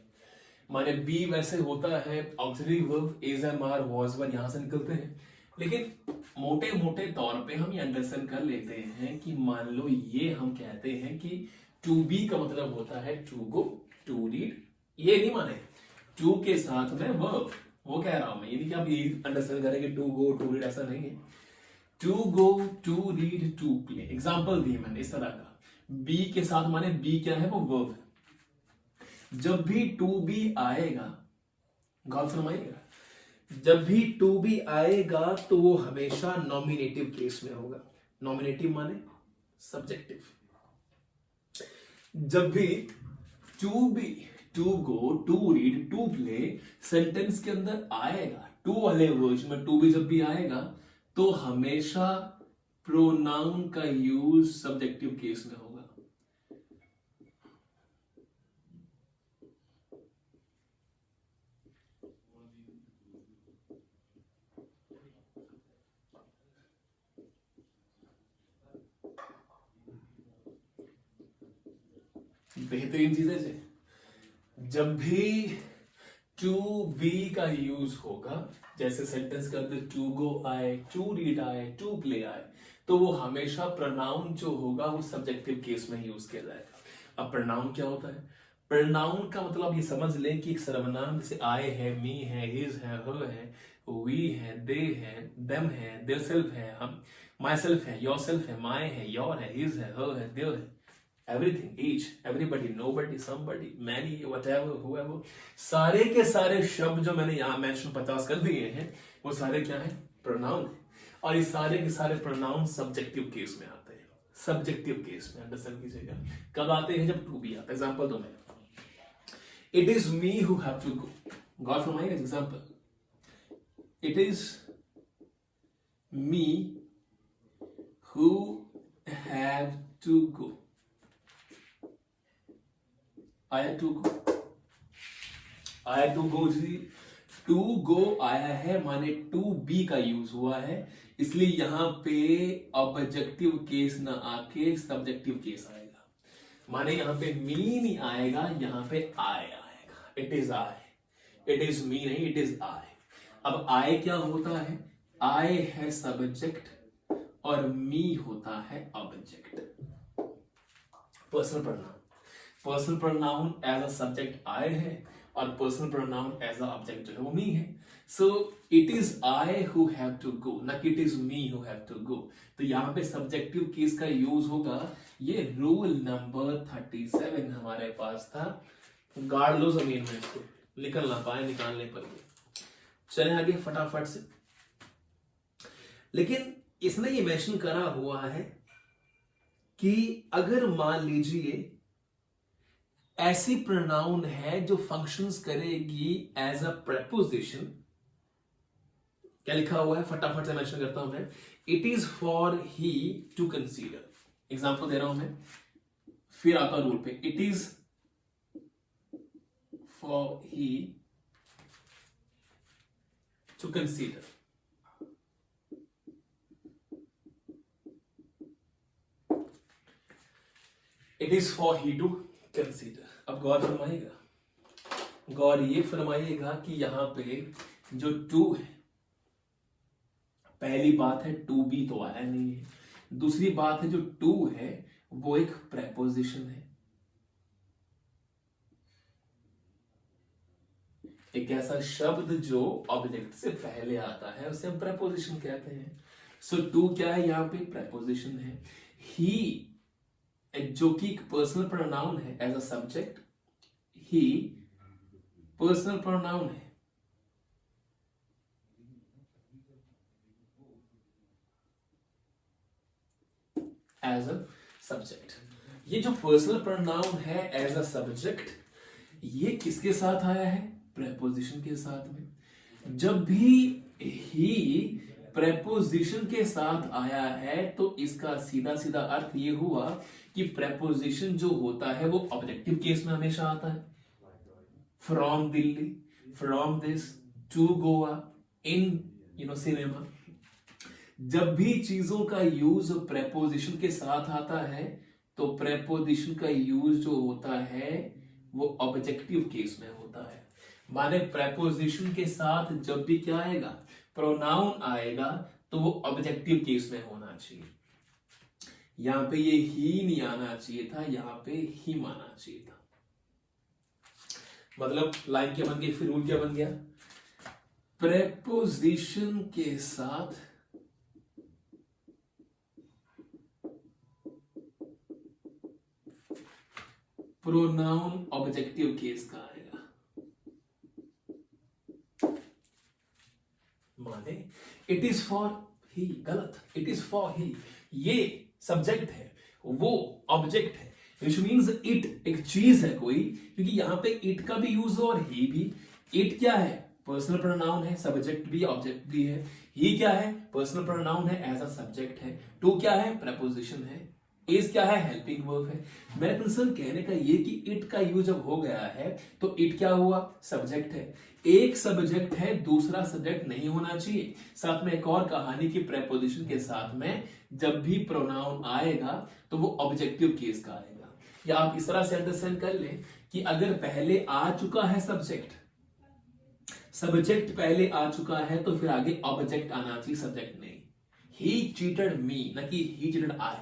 माने बी वैसे होता है auxiliary verb, is am are was were, यहां से निकलते हैं। लेकिन मोटे मोटे तौर पे हम ये अंडरस्टैंड कर लेते हैं कि मान लो ये हम कहते हैं कि टू बी का मतलब होता है टू गो, टू रीड। ये नहीं माने टू के साथ में वर्ब, वो कह रहा हूं मैं, ये नहीं कि आप ये अंडरस्टैंड करें कि टू गो टू रीड, ऐसा नहीं है। To go, to read, to play, example दी मैंने इस तरह का। बी के साथ माने बी क्या है? वो वर्ब है। जब भी टू बी आएगा, गौर फरमाइएगा, जब भी टू बी आएगा तो वो हमेशा नॉमिनेटिव केस में होगा। नॉमिनेटिव माने सब्जेक्टिव। जब भी to be, to go, to read, to play sentence के अंदर आएगा, टू वाले वर्ड में टू भी जब भी आएगा तो हमेशा प्रोनाउन का यूज सब्जेक्टिव केस में होगा। बेहतरीन चीज है। जब भी टू बी का यूज होगा, जैसे सेंटेंस के अंदर टू गो आए, टू रीड आए, टू प्ले आए, तो वो हमेशा प्रोनाउन जो होगा वो सब्जेक्टिव केस में यूज किया जाएगा। अब प्रोनाउन क्या होता है? प्रोनाउन का मतलब ये समझ लें कि एक सर्वनाम जैसे आई है, मी है, हिज है, हर है, वी है, दे है, देम है, देयर सेल्फ है, हम, माई सेल्फ है, योर सेल्फ है, माई है, योर है, हिज है, हर है, देयर है, everything, each, everybody, nobody, somebody, many, whatever, whoever, सारे के सारे शब्द जो मैंने यहां मेंशन 50 कर दिए हैं वो सारे क्या है? प्रोनाउन है। और ये सारे के सारे प्रोनाउन सब्जेक्टिव केस में आते हैं। सब्जेक्टिव केस में अंडरस्टैंड कीजिएगा। कब आते हैं? जब टू बी आता है। एग्जांपल दो मैं, it is me who have to go. गॉड फरमाइएगा example, it is me who have to go. आया टू गो, आया to go ji, to go आया है माने टू बी का यूज हुआ है, इसलिए यहां पे ऑब्जेक्टिव केस ना आके सब्जेक्टिव केस आएगा। माने यहां पे मी नहीं आएगा, यहां पे आई आएगा। It is I, it is मी नहीं, इट इज आई। अब आई क्या होता है? आई है सब्जेक्ट और मी होता है object. Personal pronoun, personal pronoun as a subject I है और personal pronoun as a object जो है वो मी है। So it is I who have to go, ना कि it is me who have to go. तो यहां पे सब्जेक्टिव केस का यूज होगा। ये रूल नंबर 37 हमारे पास था। गाड़ लो जमीन में इसको, निकल ना पाए निकालने पर भी। चले आगे फटाफट से। लेकिन इसने ये मेंशन करा हुआ है कि अगर मान लीजिए ऐसी प्रोनाउन है जो फंक्शंस करेगी एज अ प्रेपोजिशन, क्या लिखा हुआ है फटाफट से मेंशन करता हूं मैं। It is for he to consider. Example दे रहा हूं मैं, फिर आता रूल पे। It is for he to consider. It is for he to consider. अब गौर फरमाइएगा, गौर ये फरमाइएगा कि यहां पे जो टू है, पहली बात है टू बी तो आया नहीं है। दूसरी बात है जो टू है वो एक प्रेपोजिशन है, एक ऐसा शब्द जो ऑब्जेक्ट से पहले आता है उसे हम प्रेपोजिशन कहते हैं। सो टू क्या है? यहां पे प्रेपोजिशन है। ही जो कि एक पर्सनल प्रोनाउन है as a subject, he personal pronoun है। एज अ सब्जेक्ट, ये जो पर्सनल प्रोनाउन है एज अ सब्जेक्ट, ये किसके साथ आया है? प्रेपोजिशन के साथ में। जब भी ही प्रेपोजिशन के साथ आया है तो इसका सीधा सीधा अर्थ ये हुआ कि प्रेपोजिशन जो होता है वो ऑब्जेक्टिव केस में हमेशा आता है। From Delhi, from this, to Goa, in cinema. जब भी चीजों का यूज प्रेपोजिशन के साथ आता है तो प्रेपोजिशन का यूज जो होता है वो ऑब्जेक्टिव केस में होता है। माने प्रेपोजिशन के साथ जब भी क्या आएगा? प्रोनाउन आएगा तो वो ऑब्जेक्टिव केस में होना चाहिए। यहां पे ये ही नहीं आना चाहिए था, यहां पे ही आना चाहिए था। मतलब लाइन क्या बन गई? फिर रूल क्या बन गया? प्रेपोजिशन के साथ प्रोनाउन ऑब्जेक्टिव केस का आएगा। माने इट इज फॉर ही, गलत, इट इज फॉर ही, ये सब्जेक्ट है वो ऑब्जेक्ट है, विच मीन्स इट एक चीज है कोई, क्योंकि यहां पे इट का भी यूज हो और ही भी। इट क्या है? पर्सनल प्रोनाउन है, सब्जेक्ट भी ऑब्जेक्ट भी है। ही क्या है? पर्सनल प्रोनाउन है, एज अ सब्जेक्ट है। टू क्या है? प्रपोजिशन है। इज क्या है? हेल्पिंग वर्ब है। मेरा कंसर्न कहने का ये कि इट का यूज जब हो गया है तो इट क्या हुआ? सब्जेक्ट है। एक सब्जेक्ट है, दूसरा सब्जेक्ट नहीं होना चाहिए। साथ में एक और कहानी की प्रेपोजिशन के साथ में जब भी प्रोनाउन आएगा तो वो ऑब्जेक्टिव केस का आएगा। या आप इस तरह से अंडरस्टैंड कर लें कि अगर पहले आ चुका है सब्जेक्ट पहले आ चुका है तो फिर आगे ऑब्जेक्ट आना चाहिए, सब्जेक्ट नहीं। ही चीटेड मी, न कि ही चीटेड आई।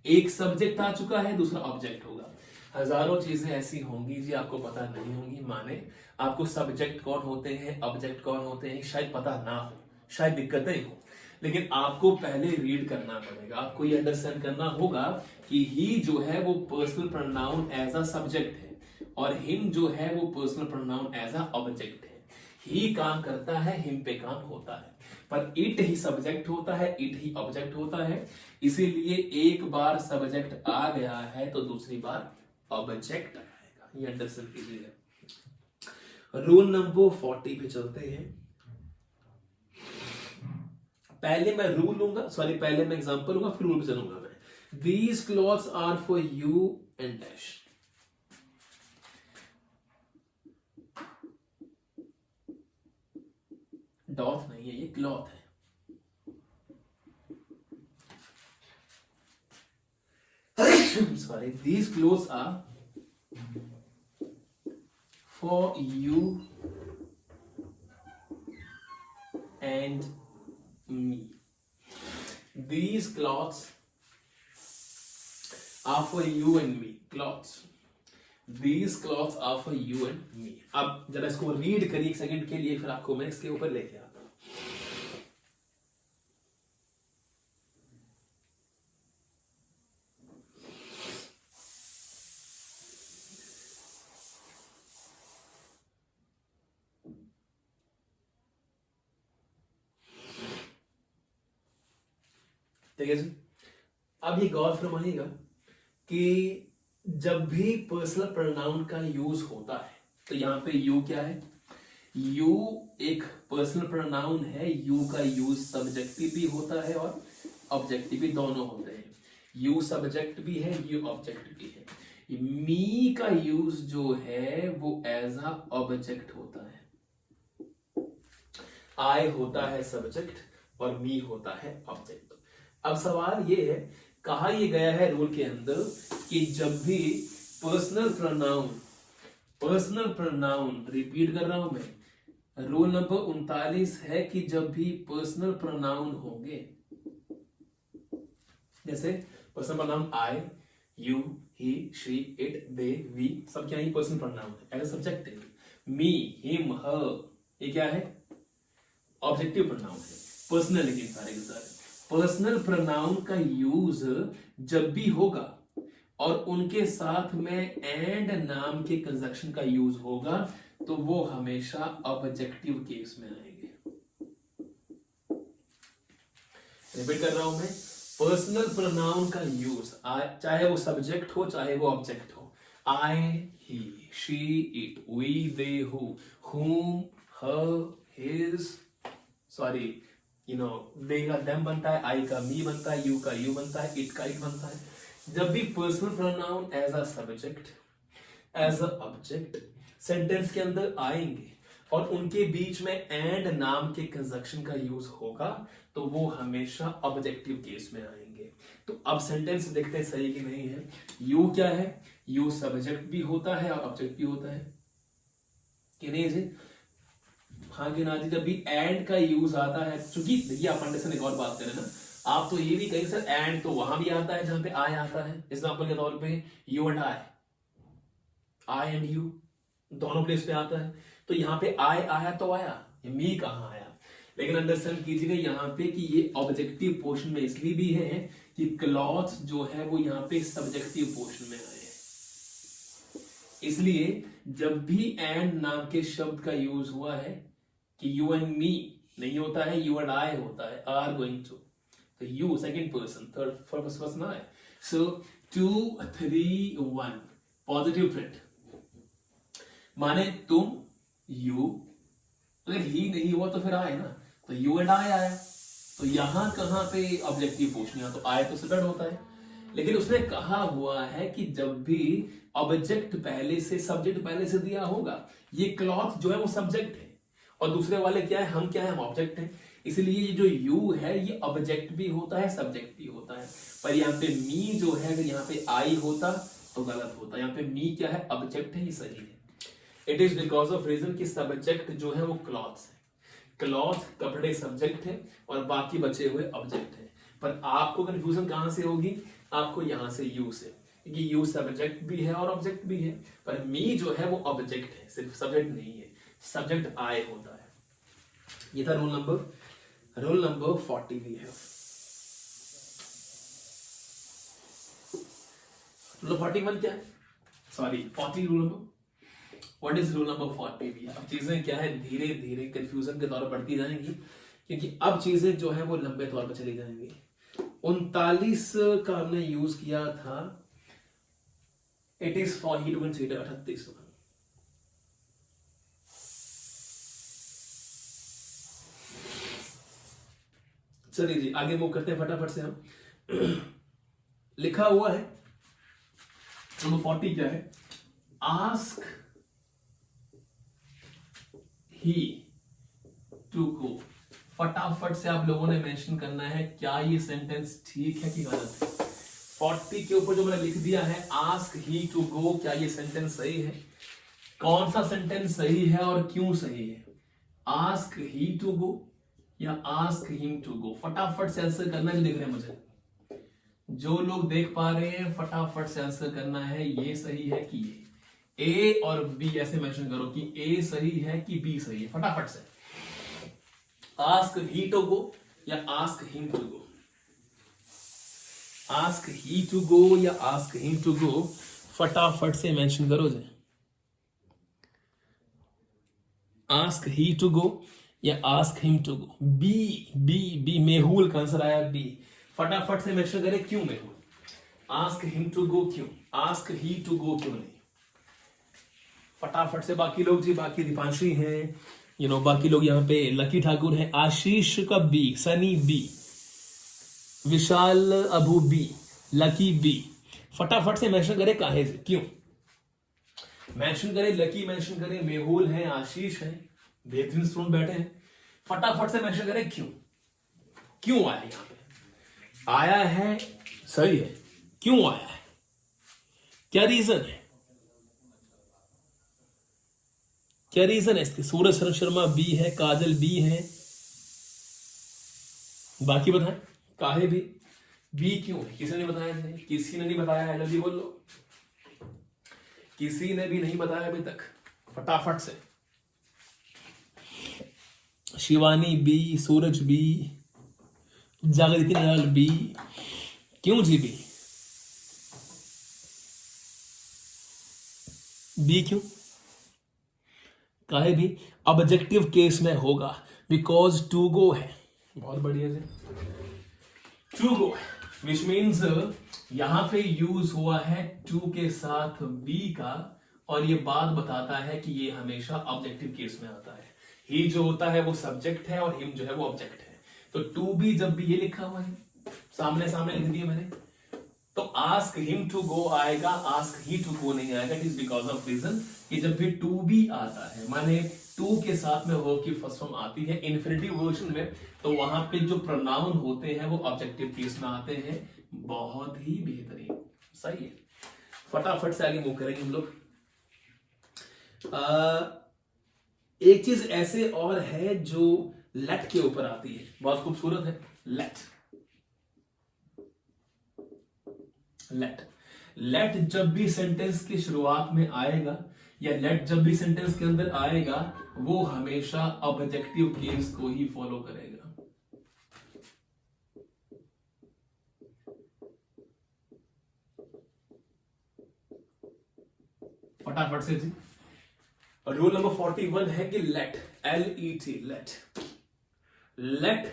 एक सब्जेक्ट आ चुका है, दूसरा ऑब्जेक्ट होगा। हजारों चीजें ऐसी होंगी जी आपको पता नहीं होंगी। माने आपको सब्जेक्ट कौन होते हैं, ऑब्जेक्ट कौन होते हैं शायद पता ना हो, शायद दिक्कतें हो, लेकिन आपको पहले रीड करना पड़ेगा। आपको ये अंडरस्टैंड करना होगा कि ही जो है वो personal pronoun as a subject है और हिम जो है वो personal pronoun as a object है। ही काम करता है, हिम पे काम होता है, पर इट ही सब्जेक्ट होता है, इट ही ऑब्जेक्ट होता है। इसीलिए एक बार सब्जेक्ट आ गया है तो दूसरी बार ऑब्जेक्ट आएगा। ये अंडरस्टैंड कीजिएगा। रूल नंबर 40 पे चलते हैं। पहले मैं रूल लूंगा, सॉरी पहले मैं एग्जांपल लूंगा, फिर रूल पे चलूंगा मैं। These clothes are for you and dash. Dot नहीं है, ये क्लॉथ है। Sorry, these clothes are for you and me. These clothes are for you and me. Clothes. These clothes are for you and me. अब जरा इसको read करिए एक second के लिए, फिर आपको मैं इसके ऊपर लेके आता हूं। ठीक है जी। अब ये गौर फरमाइएगा कि जब भी पर्सनल प्रोनाउन का यूज होता है तो यहां पे यू क्या है? यू एक पर्सनल प्रोनाउन है। यू का यूज सब्जेक्टिव भी होता है और ऑब्जेक्टिव भी, दोनों होते हैं। यू सब्जेक्ट भी है, यू ऑब्जेक्ट भी है। मी का यूज जो है वो एज अ ऑब्जेक्ट होता है। आई होता है सब्जेक्ट और मी होता है ऑब्जेक्ट। अब सवाल ये है, कहा यह गया है रूल के अंदर कि जब भी पर्सनल प्रोनाउन रिपीट कर रहा हूं मैं, रूल नंबर 39 है कि जब भी पर्सनल प्रोनाउन होंगे, जैसे personal pronoun I, you, he, she, it, they, we, सब क्या ही पर्सनल प्रोनाउन है, एज अ सब्जेक्ट है। मी, हिम, हर, ये क्या है? ऑब्जेक्टिव प्रोनाउन है। पर्सनल, लेकिन सारे के सारे पर्सनल प्रोनाउन का यूज जब भी होगा और उनके साथ में एंड नाम के कंजक्शन का यूज होगा तो वो हमेशा ऑब्जेक्टिव केस में आएंगे। रिपीट कर रहा हूं मैं, पर्सनल प्रोनाउन का यूज चाहे वो सब्जेक्ट हो चाहे वो ऑब्जेक्ट हो, I, he, she, it, we, they, who, whom, her, his, sorry they का देम बनता है, आई का मी बनता है, यू का यू बनता है, इट का इट बनता है। जब भी personal pronoun as a subject, as a object sentence के अंदर आएंगे और उनके बीच में एंड नाम के कंजक्शन का यूज होगा तो वो हमेशा ऑब्जेक्टिव केस में आएंगे। तो अब सेंटेंस देखते हैं सही कि नहीं है। यू क्या है? यू सब्जेक्ट भी होता है और ऑब्जेक्ट भी होता है कि नहीं जी? हाँ कि ना जी? जब भी एंड का यूज आता है, चूंकि देखिए आप अंडरस्टैंड एक और बात करें ना, आप तो ये भी कहेंगे सर एंड तो वहां भी आता है जहां पे आई आता है। एग्जांपल के तौर पे you and I and you दोनों प्लेस पे आता है। तो यहाँ पे आई आया तो आया, मी कहां आया? लेकिन अंडरस्टैंड कीजिएगा यहाँ पे कि ये ऑब्जेक्टिव पोर्शन में इसलिए भी है कि क्लॉथ जो है वो यहाँ पे सब्जेक्टिव पोर्शन में आए। इसलिए जब भी एंड नाम के शब्द का यूज हुआ है कि यू एंड मी नहीं होता है, यू एंड आई होता है, आर गोइंग टू, तो you second person, third first person आए। सो 2 3 1 पॉजिटिव प्रिंट माने तुम, यू, अगर ही नहीं हुआ तो फिर आए ना, तो यू एंड आई आया, तो यहां कहां पे ऑब्जेक्टिव पूछना, तो आए तो सब्जेक्ट होता है। लेकिन उसने कहा हुआ है कि जब भी ऑब्जेक्ट पहले से, सब्जेक्ट पहले से दिया होगा, ये क्लॉथ जो है वो सब्जेक्ट है और दूसरे वाले क्या है, हम क्या है, हम ऑब्जेक्ट है। इसलिए ये जो यू है ये ऑब्जेक्ट भी होता है, सब्जेक्ट भी होता है। पर यहाँ पे मी जो है, अगर यहाँ पे आई होता तो गलत होता। यहाँ पे मी क्या है, ऑब्जेक्ट है, ये सही है। It is because of reason कि सब्जेक्ट जो है वो क्लॉथ्स है, क्लॉथ कपड़े सब्जेक्ट है और बाकी बचे हुए ऑब्जेक्ट है। पर आपको कंफ्यूजन कहां से होगी, आपको यहां से यू से, क्योंकि यू सब्जेक्ट भी है और ऑब्जेक्ट भी है, पर मी जो है वो ऑब्जेक्ट है, सिर्फ सब्जेक्ट नहीं है। सब्जेक्ट आई होता है। ये था रूल नंबर 40 भी है। रूल 41 क्या है, sorry 40 rule number, what is rule number 40 भी है। अब चीजें क्या है, धीरे धीरे कंफ्यूजन के तौर पर बढ़ती जाएंगी, क्योंकि अब चीजें जो है वो लंबे तौर पर चली जाएंगी। 39 का हमने यूज किया था, it is for he to consider 38। चलिए जी आगे मूव करते हैं फटाफट से हम। लिखा हुआ है नंबर 40 क्या है, आस्क ही टू गो। फटाफट से आप लोगों ने मेंशन करना है क्या ये सेंटेंस ठीक है कि गलत है। 40 के ऊपर जो मैंने लिख दिया है आस्क ही टू गो, क्या ये सेंटेंस सही है, कौन सा सेंटेंस सही है और क्यों सही है, आस्क ही टू गो या आस्क हिम टू गो। फटाफट से आंसर करना है, दिख रहे हैं मुझे, जो लोग देख पा रहे हैं फटाफट से आंसर करना है, ये सही है कि ये। ए और बी ऐसे मेंशन करो कि ए सही है कि बी सही है, फटाफट से। आस्क ही टू गो या ask him to go, ask he to go या आस्क हिम टू गो, फटाफट से मेंशन करो जी। आस्क ही टू गो या ask him to go. B B B Mehul का आंसर आया बी। फटाफट से मेंशन करें क्यों Mehul, ask him to go क्यों, आस्क ही टू गो क्यों नहीं। फटाफट से बाकी लोग जी, बाकी दीपांशी हैं, बाकी लोग यहाँ पे लकी ठाकुर हैं, आशीष का बी, सनी बी, विशाल अबू बी, लकी बी। फटाफट से मेंशन करें काहे से, क्यों मेंशन करें, लकी मेंशन करें, मेहुल है, आशीष है, बेहतरीन स्टूडेंट बैठे हैं। फटाफट से मेंशन करें क्यों, क्यों आया यहाँ पे, आया है सही है, क्यों आया है, क्या रीजन है, क्या रीजन है इसके। सूरज शर्मा बी है, काजल बी है, बाकी बताएं काहे बी क्यों है, किसी ने बताया नहीं, किसी ने नहीं बताया है, जल्दी बोल लो, किसी ने भी नहीं बताया अभी तक, फटाफट से। शिवानी बी, सूरज बी, जागृति लाल बी, क्यों जी बी क्यों, काहे भी, ऑब्जेक्टिव केस में होगा, बिकॉज टू गो है, बहुत बढ़िया जी, टू गो विच मीन्स यहां पे यूज हुआ है टू के साथ बी का, और ये बात बताता है कि ये हमेशा ऑब्जेक्टिव केस में आता है। ही जो होता है वो सब्जेक्ट है और हिम जो है वो ऑब्जेक्ट है। तो टू बी जब भी ये लिखा हुआ है, सामने सामने लिख दिया मैंने, तो आस्क हिम टू गो आएगा, आस्क ही टू गो नहीं आएगा। It is because of reason कि जब भी टू बी आता है, माने टू के साथ में वर्ब की फर्स्ट फॉर्म आती है इन्फिनिटिव वर्जन में, तो वहां पे जो प्रोनाउन होते हैं वो ऑब्जेक्टिव केस में आते हैं। बहुत ही बेहतरीन, सही है। फटाफट से आगे मूव करेंगे हम लोग। एक चीज ऐसे और है जो लेट के ऊपर आती है, बहुत खूबसूरत है, लेट। लेट जब भी सेंटेंस की शुरुआत में आएगा या लेट जब भी सेंटेंस के अंदर आएगा, वो हमेशा ऑब्जेक्टिव केस को ही फॉलो करेगा। फटाफट से जी। रूल नंबर 41 है कि लेट, LET, लेट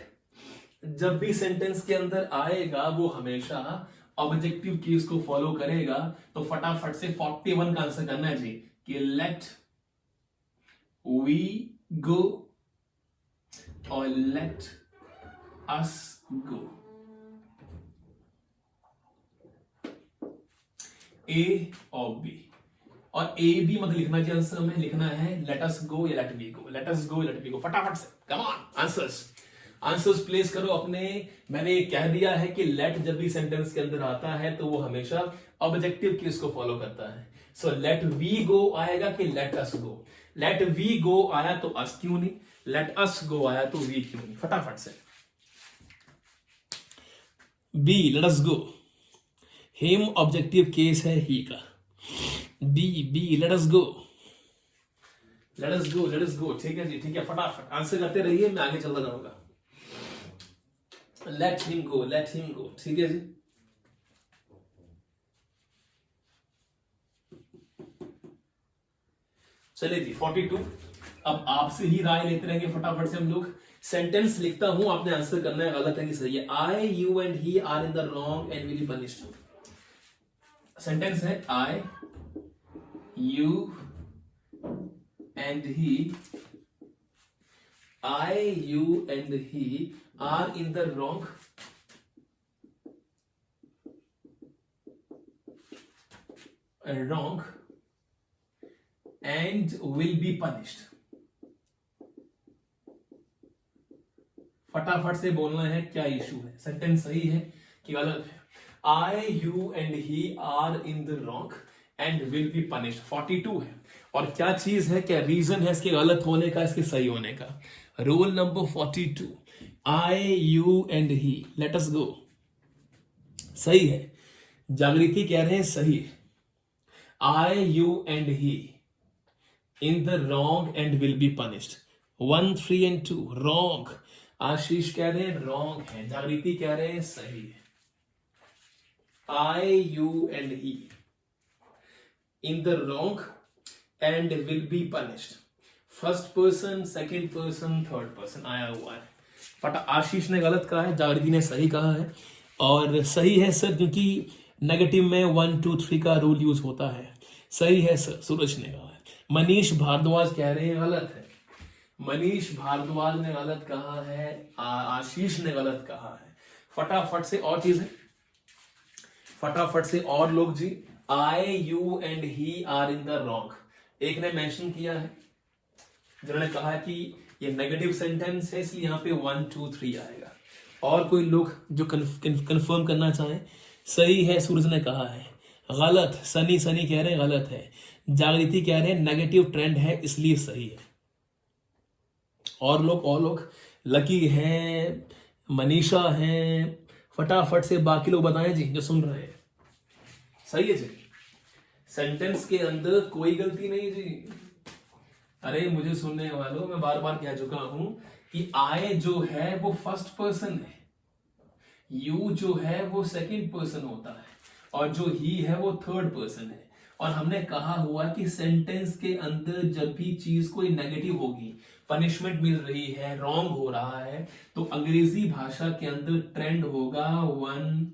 जब भी सेंटेंस के अंदर आएगा वो हमेशा ऑब्जेक्टिव केस को फॉलो करेगा तो फटाफट से 41 का आंसर करना है जी कि लेट वी गो और लेट अस गो। ए और बी, और ए बी मतलब लिखना चाहिए आंसर में, लिखना है लेट अस गो या let we go, let us go let we go. फटाफट से कम ऑन आंसर्स प्लेस करो अपने। मैंने कह दिया है कि लेट जब भी सेंटेंस के अंदर आता है तो वो हमेशा ऑब्जेक्टिव केस को फॉलो करता है। सो लेट वी गो आएगा कि let us go. Let we go आया तो अस क्यों नहीं, लेट अस गो आया तो वी क्यों नहीं। फटाफट से B let us go, him objective case है ही का। B let us go, let us go let us go. ठीक है जी, ठीक है, फटाफट आंसर करते रहिए, मैं आगे चलता जाऊंगा। Let him go, let him go. ठीक है जी, चलिए जी 42। अब आपसे ही राय लेते रहेंगे फटाफट से हम लोग। सेंटेंस लिखता हूं, आपने आंसर करना है गलत है कि सही है। I you and he are in the wrong and will be punished. Sentence है I you and he, I you and he are in the wrong and will be punished। फटाफट से बोलना है क्या इशू है, सेंटेंस सही है कि गलत है। I you and he are in the wrong and will be punished 42 है। और क्या चीज है, क्या रीजन है इसके गलत होने का, इसके सही होने का। Rule number 42, I you and he, let us go सही है। जागृति कह रहे हैं सही है। I you and he in the wrong and will be punished। 1, 3 and 2 wrong। आशीष कह रहे हैं wrong है, जागृति कह रहे हैं सही है। I, you and he in the wrong and will be punished। First person, second person, third person आया हुआ है। फटा आशीष ने गलत कहा है, जागृति ने सही कहा है। और सही है सर, क्योंकि नेगेटिव में 1, 2, 3 का रूल यूज होता है। सही है सर, सूरज ने कहा है। मनीष भारद्वाज कह रहे हैं गलत है। मनीष भारद्वाज ने गलत कहा है, आशीष ने गलत कहा है। फटाफट से और चीजें, फटाफट से और लोग जी। I you and he are in the wrong. एक ने मेंशन किया है जिन्होंने कहा है कि ये नेगेटिव सेंटेंस है, इसलिए यहाँ पे 1, 2, 3 आएगा। और कोई लोग जो कंफर्म करना चाहें। सही है, सूरज ने कहा है। गलत, सनी कह रहे हैं गलत है। जागृति कह रहे हैं नेगेटिव ट्रेंड है इसलिए सही है। और लोग लकी हैं, मनीषा हैं, फटाफट से बाकी लोग बताएं जी जो सुन रहे हैं। सही है जी, सेंटेंस के अंदर कोई गलती नहीं जी। अरे मुझे सुनने वालों, मैं बार बार कह चुका हूं कि आई जो है वो फर्स्ट पर्सन है, यू जो है वो सेकंड पर्सन होता है, और जो ही है वो थर्ड पर्सन है। और हमने कहा हुआ कि सेंटेंस के अंदर जब भी चीज कोई नेगेटिव होगी, पनिशमेंट मिल रही है, रॉन्ग हो रहा है, तो अंग्रेजी भाषा के अंदर ट्रेंड होगा 1,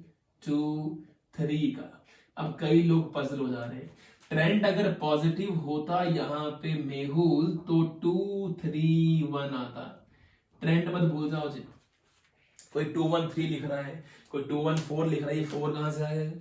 2, 3 का। अब कई लोग पजल हो जा रहे हैं। ट्रेंड अगर पॉजिटिव होता यहाँ पे मेहुल तो 2, 3, 1 आता। ट्रेंड मत भूल जाओ जी। कोई 2, 1, 3 लिख रहा है, कोई 2, 1, 4 लिख रहा है, ये 4 कहां से आएगा।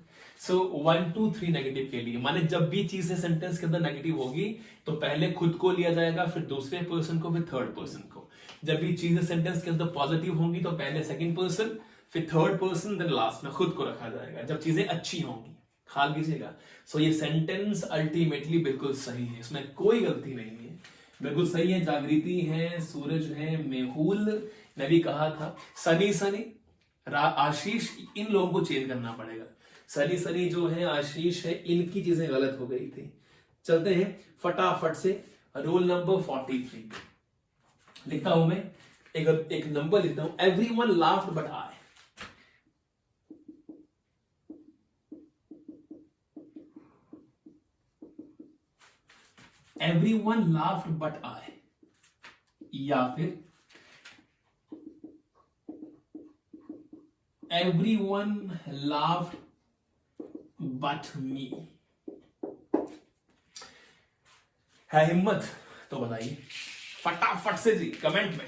सो 1, 2, 3 नेगेटिव के लिए, माने जब भी चीजें सेंटेंस के अंदर नेगेटिव होगी तो पहले खुद को लिया जाएगा, फिर दूसरे पर्सन को, फिर थर्ड पर्सन को। जब भी चीजें सेंटेंस के अंदर पॉजिटिव होंगी तो पहले सेकंड पर्सन, फिर थर्ड पर्सन, देन लास्ट में खुद को रखा जाएगा जब चीजें अच्छी होंगी। ख्याल कीजिएगा। सो ये सेंटेंस अल्टीमेटली बिल्कुल सही है, इसमें कोई गलती नहीं है, बिल्कुल सही है। जागृति है, सूरज है, मेहुल ने भी कहा था, सनी, आशीष, इन लोगों को चेंज करना पड़ेगा। सनी जो है, आशीष है, इनकी चीजें गलत हो गई थी। चलते हैं फटाफट से। रूल नंबर 43 लिखता हूं मैं, एक नंबर लिखता हूं। Everyone laughed but I. Everyone laughed but I, या फिर everyone laughed बट मी। है हिम्मत तो बताइए फटाफट से जी कमेंट में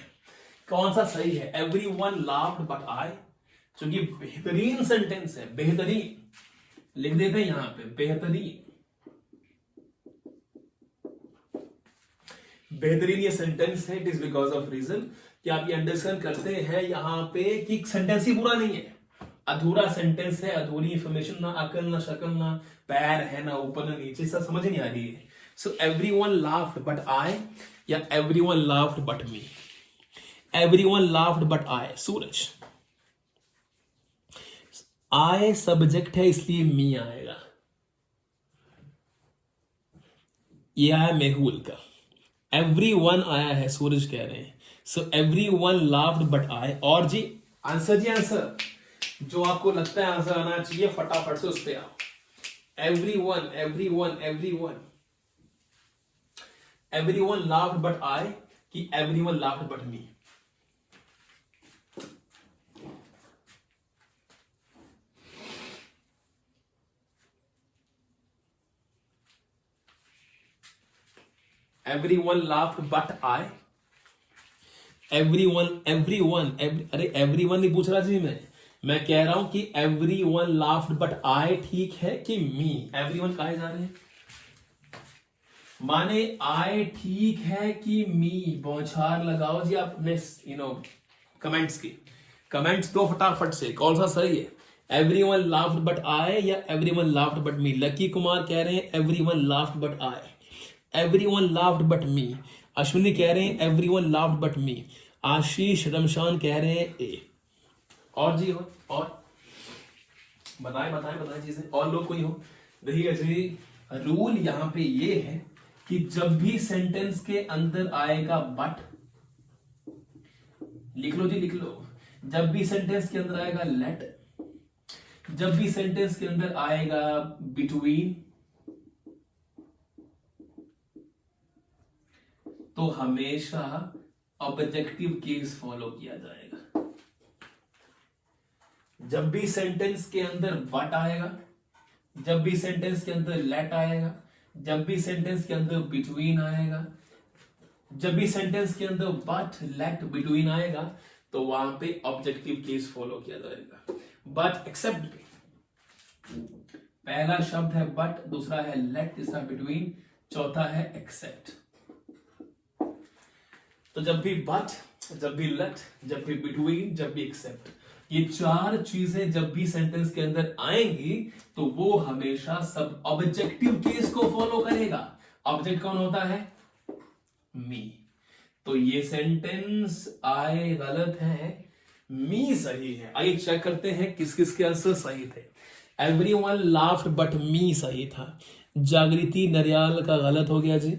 कौन सा सही है। एवरीवन लाफ्ड बट आई, क्योंकि बेहतरीन सेंटेंस है, बेहतरीन लिख देते हैं यहां पे, बेहतरीन बेहतरीन ये सेंटेंस है। It is because of reason कि आप ये अंडरस्टैंड करते हैं यहां पे कि सेंटेंस ही पूरा नहीं है, अधूरा सेंटेंस है, अधूरी इंफॉर्मेशन, ना अकल ना शकल ना पैर है, ना ऊपर ना नीचे, सब समझ नहीं आ रही है। So everyone laughed but I या everyone laughed but me. Everyone laughed but I, Suraj. I subject है इसलिए मी आएगा। ये आया मेहुल का। एवरीवन आया है, सूरज कह रहे हैं। सो एवरीवन लाफ्ड बट आई। और जी आंसर, जी आंसर जो आपको लगता है आंसर आना चाहिए फटाफट से उस पे आओ। Everyone everyone everyone everyone laughed but I कि everyone laughed but me. Everyone laughed but I. अरे एवरीवन नहीं पूछ रहा जी, मैं कह रहा हूं कि एवरीवन लाफ्ड बट आई ठीक है कि मी। एवरीवन कहे जा रहे हैं, माने आई ठीक है कि मी। बौछार लगाओ जी आप अपने कमेंट्स की, कमेंट्स दो फटाफट से, कौन सा सही है। एवरीवन लाफ्ड बट आई या everyone laughed but me. Lucky Kumar कह रहे हैं everyone laughed but I, everyone laughed but me. Ashwini कह रहे हैं everyone laughed but me. Ashish रमशान कह रहे हैं ए। और जी हो, और बताएं चीजें, और लोग कोई हो। देखिए जी रूल यहां पे ये है कि जब भी सेंटेंस के अंदर आएगा बट, लिख लो जी लिख लो। जब भी सेंटेंस के अंदर आएगा लेट, जब भी सेंटेंस के अंदर आएगा बिटवीन, तो हमेशा ऑब्जेक्टिव केस फॉलो किया जाएगा। जब भी सेंटेंस के अंदर बट आएगा, जब भी सेंटेंस के अंदर लेट आएगा, जब भी सेंटेंस के अंदर बिटवीन आएगा, जब भी सेंटेंस के अंदर बट लेट बिटवीन आएगा, तो वहां पे ऑब्जेक्टिव केस फॉलो किया जाएगा। बट एक्सेप्ट पे पहला शब्द है बट, दूसरा है लेट, तीसरा बिटवीन, चौथा है एक्सेप्ट। तो जब भी बट, जब भी लेट, जब भी बिटवीन, जब भी एक्सेप्ट, ये चार चीजें जब भी सेंटेंस के अंदर आएंगी तो वो हमेशा सब ऑब्जेक्टिव केस को फॉलो करेगा। ऑब्जेक्ट कौन होता है? मी। तो ये सेंटेंस आए गलत है, मी सही है। आइए चेक करते हैं किस किस के आंसर सही थे। एवरीवन लाफ्ड बट मी सही था। जागृति नरियाल का गलत हो गया जी,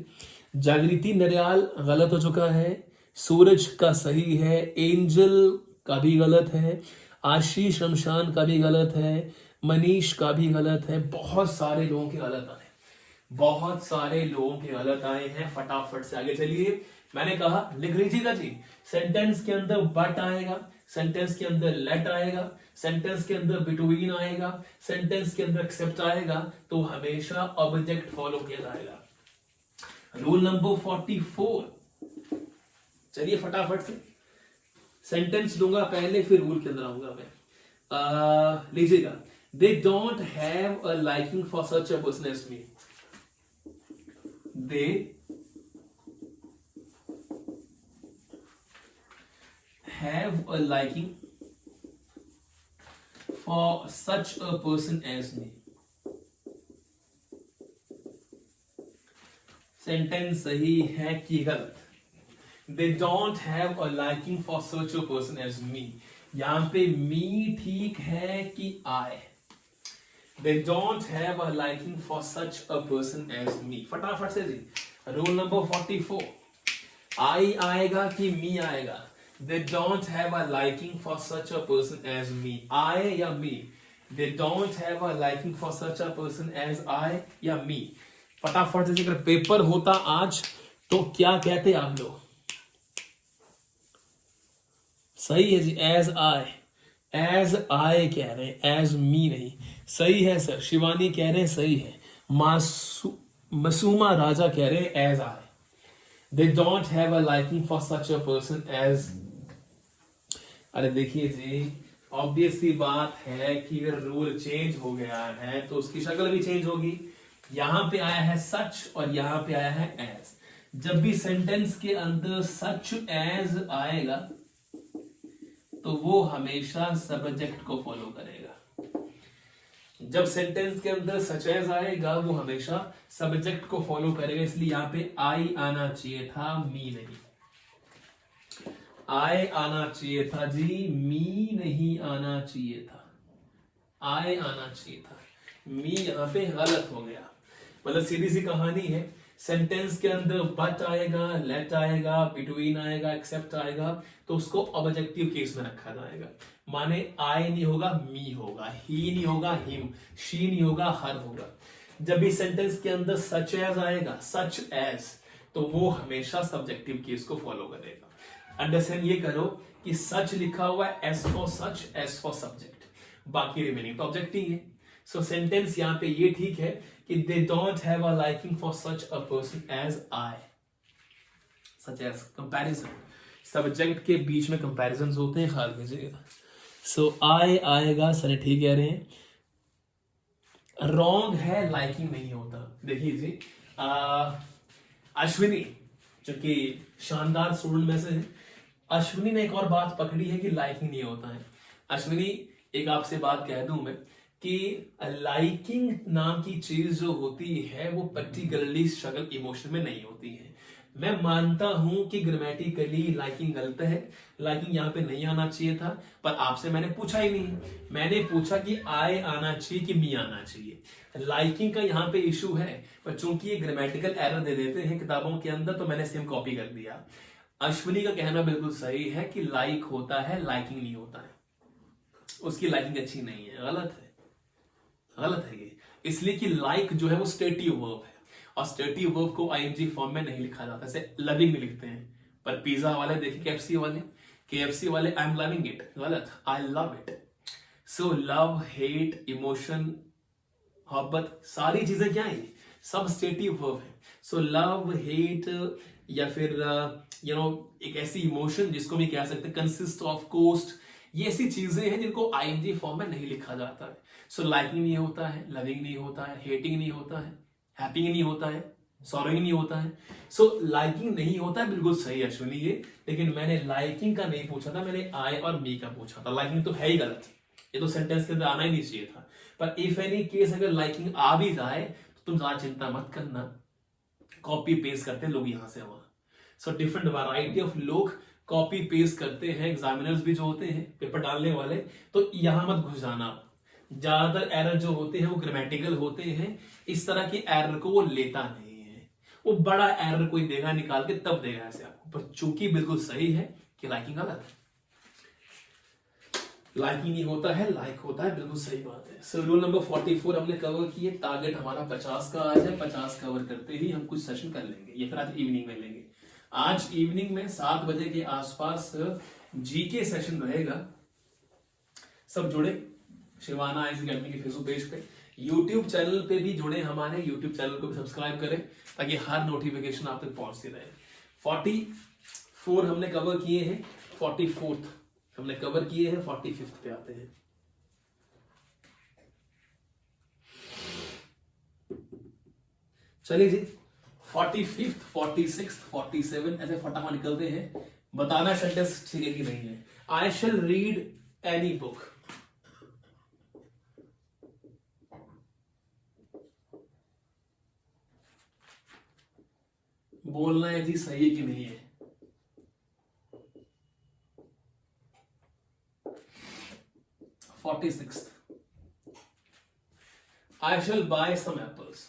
जागृति नरियाल गलत हो चुका है। सूरज का सही है, एंजल का भी गलत है, आशीष शमशान का भी गलत है, मनीष का भी गलत है। बहुत सारे लोगों के गलत आए, बहुत सारे लोगों के गलत आए हैं। फटाफट से आगे चलिए। मैंने कहा लिख लीजिएगा जी, सेंटेंस के अंदर बट आएगा, सेंटेंस के अंदर लेट आएगा, सेंटेंस के अंदर बिटवीन आएगा, सेंटेंस के अंदर एक्सेप्ट आएगा, तो हमेशा ऑब्जेक्ट फॉलो किया जाएगा। Rule number 44। चलिए फटाफट से सेंटेंस दूंगा पहले, फिर रूल के अंदर आऊंगा मैं। लीजिएगा, they don't have a liking for such a person as me. They have a liking for such a person as me. Sentence सही है कि गलत? They don't have a liking for such a person as me। यहां पे me ठीक है कि I? They don't have a liking for such a person as me। फटाफट से जी, रूल नंबर 44। I आएगा कि me आएगा? They don't have a liking for such a person as me। I या me? They don't have a liking for such a person as I या me? फटाफट से, अगर पेपर होता आज तो क्या कहते आप लोग? सही है जी, एज आई। एज आई कह रहे हैं, एज मी नहीं। सही है सर, शिवानी कह रहे हैं सही है। मसूमा राजा कह रहे हैं as I, they don't have a liking for such a person as. अरे देखिए जी, ऑब्वियस सी बात है कि अगर रूल चेंज हो गया है तो उसकी शक्ल भी चेंज होगी। यहां पे आया है सच और यहां पे आया है एज। जब भी सेंटेंस के अंदर सच एज आएगा तो वो हमेशा सब्जेक्ट को फॉलो करेगा। जब सेंटेंस के अंदर सच एज आएगा वो हमेशा सब्जेक्ट को फॉलो करेगा, इसलिए यहां पे आई आना चाहिए था, मी नहीं। आई आना चाहिए था जी, मी नहीं आना चाहिए था। आई आना चाहिए था, मी यहां पे गलत हो गया। मतलब सीधी सी कहानी है, सेंटेंस के अंदर बट आएगा, लेट आएगा, बिटवीन आएगा, एक्सेप्ट आएगा, तो उसको ऑब्जेक्टिव केस में रखा जाएगा। माने आई नहीं होगा, मी होगा, ही नहीं होगा, हिम, शी नहीं होगा, हर होगा। जब भी सेंटेंस के अंदर सच एज आएगा, सच एज, तो वो हमेशा सब्जेक्टिव केस को फॉलो करेगा। अंडरस्टैंड ये करो कि सच लिखा हुआ है, S for such, S for subject, बाकी रिमेनिंग तो ऑब्जेक्टिव है। सो सेंटेंस यहां पे ये ठीक है कि they don't have a liking for such a person as I, such as comparison, subject के बीच में कंपैरिजन होते हैं, ख्याल कीजिएगा। सो आई आएगा, सर ठीक कह रहे हैं। रॉन्ग है, लाइकिंग नहीं होता। देखिए जी, अश्विनी जो कि शानदार स्टूडेंट में से है, अश्विनी ने एक और बात पकड़ी है कि लाइकिंग नहीं होता है। अश्विनी, एक आपसे बात कह दूं मैं कि लाइकिंग नाम की चीज जो होती है वो पर्टिकुलरली स्ट्रगल इमोशन में नहीं होती है। मैं मानता हूं कि ग्रामेटिकली लाइकिंग गलत है, लाइकिंग यहां पे नहीं आना चाहिए था, पर आपसे मैंने पूछा ही नहीं। मैंने पूछा कि आई आना चाहिए कि मी आना चाहिए। लाइकिंग का यहां पे इशू है, पर चूंकि ये ग्रामेटिकल एरर दे देते हैं किताबों के अंदर, तो मैंने सेम कॉपी कर दिया। अश्विनी का कहना बिल्कुल सही है कि लाइक होता है, लाइकिंग नहीं होता है। उसकी लाइकिंग अच्छी नहीं है, गलत है, गलत है ये। इसलिए कि लाइक जो है वो स्टेटिव वर्ब है, और स्टेटिव वर्ब को आईएनजी फॉर्म में नहीं लिखा जाता, जैसे लविंग में लिखते हैं। पर पिज्जा वाले देखिए, केएफसी वाले आई एम लविंग इट, गलत, I love it. So love, hate, emotion, मोहब्बत, सारी चीजें क्या है, सब स्टेटिव वर्ब है। सो लव, हेट, या फिर एक ऐसी इमोशन जिसको भी कह सकते हैं कंसिस्ट ऑफ, कोस्ट, ये ऐसी चीजें हैं जिनको आईएनजी फॉर्म में नहीं लिखा जाता है। सो लाइकिंग नहीं होता है, लविंग नहीं होता है, हेटिंग नहीं होता है, हैप्पिंग नहीं होता है, सॉरोइंग नहीं होता है। सो लाइकिंग नहीं होता है, बिल्कुल सही है अश्विनी ये। लेकिन मैंने लाइकिंग का नहीं पूछा था, मैंने आई और मी का पूछा था। लाइकिंग तो है ही गलत, ये तो सेंटेंस के अंदर आना ही नहीं चाहिए था। पर इफ एनी केस अगर लाइकिंग आ भी जाए तो तुम ज्यादा चिंता मत करना, कॉपी पेस्ट करते हैं लोग यहां से वहां। सो डिफरेंट वैरायटी ऑफ लोग कॉपी पेस्ट करते हैं, एग्जामिनर्स भी जो होते हैं पेपर डालने वाले, तो यहां मत घुस जाना। ज्यादातर एरर जो होते हैं वो ग्रामेटिकल होते हैं, इस तरह की एरर को वो लेता नहीं है। वो बड़ा एरर कोई देगा निकाल के तब देगा ऐसे आपको। पर चूंकि बिल्कुल सही है कि लाइकिंग गलत है, लाइकिंग नहीं होता है, लाइक होता है, बिल्कुल सही बात है। सो रूल नंबर 44 हमने कवर किए। टारगेट हमारा 50 का आज है, 50 कवर करते ही हम कुछ सेशन कर लेंगे, या फिर आज इवनिंग में लेंगे। आज इवनिंग में 7 बजे के आसपास जीके सेशन रहेगा। सब जुड़े शिवाना आईएएस एकेडमी के फेसबुक पेज पे, यूट्यूब चैनल पे भी जुड़े, हमारे यूट्यूब चैनल को भी सब्सक्राइब करें ताकि हर नोटिफिकेशन आप तक पहुंचती रहे। 44 हमने कवर किए हैं, 44th हमने कवर किए हैं, 45th पे आते हैं। चलिए जी, 45th, 46th, 47 ऐसे फटाफट निकलते हैं। बताना सेंटेंस ठीक है कि नहीं है। आई शैल रीड एनी बुक, बोलना है जी सही है कि नहीं है। Forty-sixth, I shall buy some apples.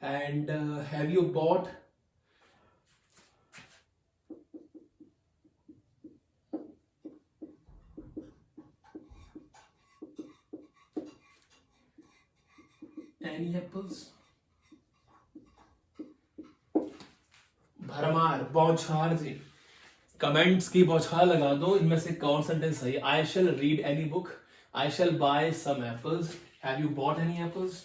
And have you bought any apples? भरमार, बौछार जी, कमेंट्स की बौछार लगा दो, इनमें से कौन सेंटेंस सही? I shall read any book, I shall buy some apples, have you bought any apples?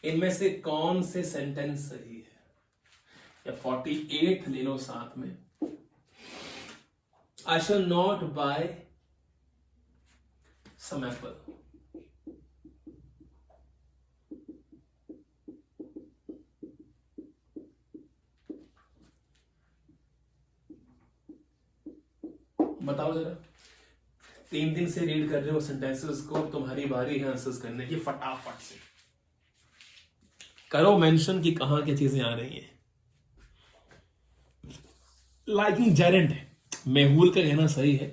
इनमें से कौन से सेंटेंस सही है? या 48 ले लो साथ में। I shall not buy some apple. बताओ जरा, 3 दिन से रीड कर रहे हो सेंटेंसेस को, तुम्हारी बारी है आंसर्स करने की, फटाफट से करो मेंशन कि कहां क्या चीजें आ रही हैं। लाइकिंग जेरेंट है, मेहुल का कहना सही है,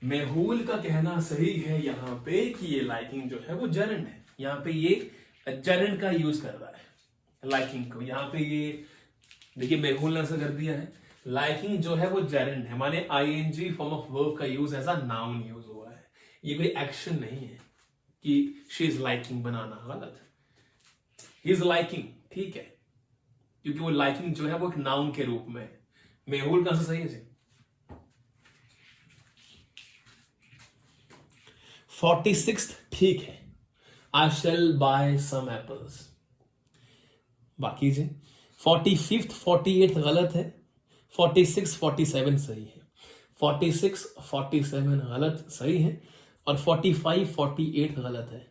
मेहुल का कहना सही है यहां पे कि ये लाइकिंग जो है वो जेरेंट है। यहां पे ये जेरेंट का यूज कर रहा है लाइकिंग को। यहां पे ये देखिए मेहुल ने ऐसा कर दिया है, लाइकिंग जो है वो जेरेंट है, माने आईएनजी फॉर्म ऑफ वर्ब का use as a noun use हुआ है। ये कोई एक्शन नहीं है कि शी इज लाइकिंग बनाना, गलत। ही इज लाइकिंग, ठीक है, क्योंकि वो लाइकिंग जो है वो एक नाउन के रूप में है। मेहुल कहां से सही है जी? 46 ठीक है, आई शैल बाय सम एप्पल्स। बाकी जी 45 48 गलत है, 46 47 सही है, 46 47 गलत सही है, और 45 48 गलत है।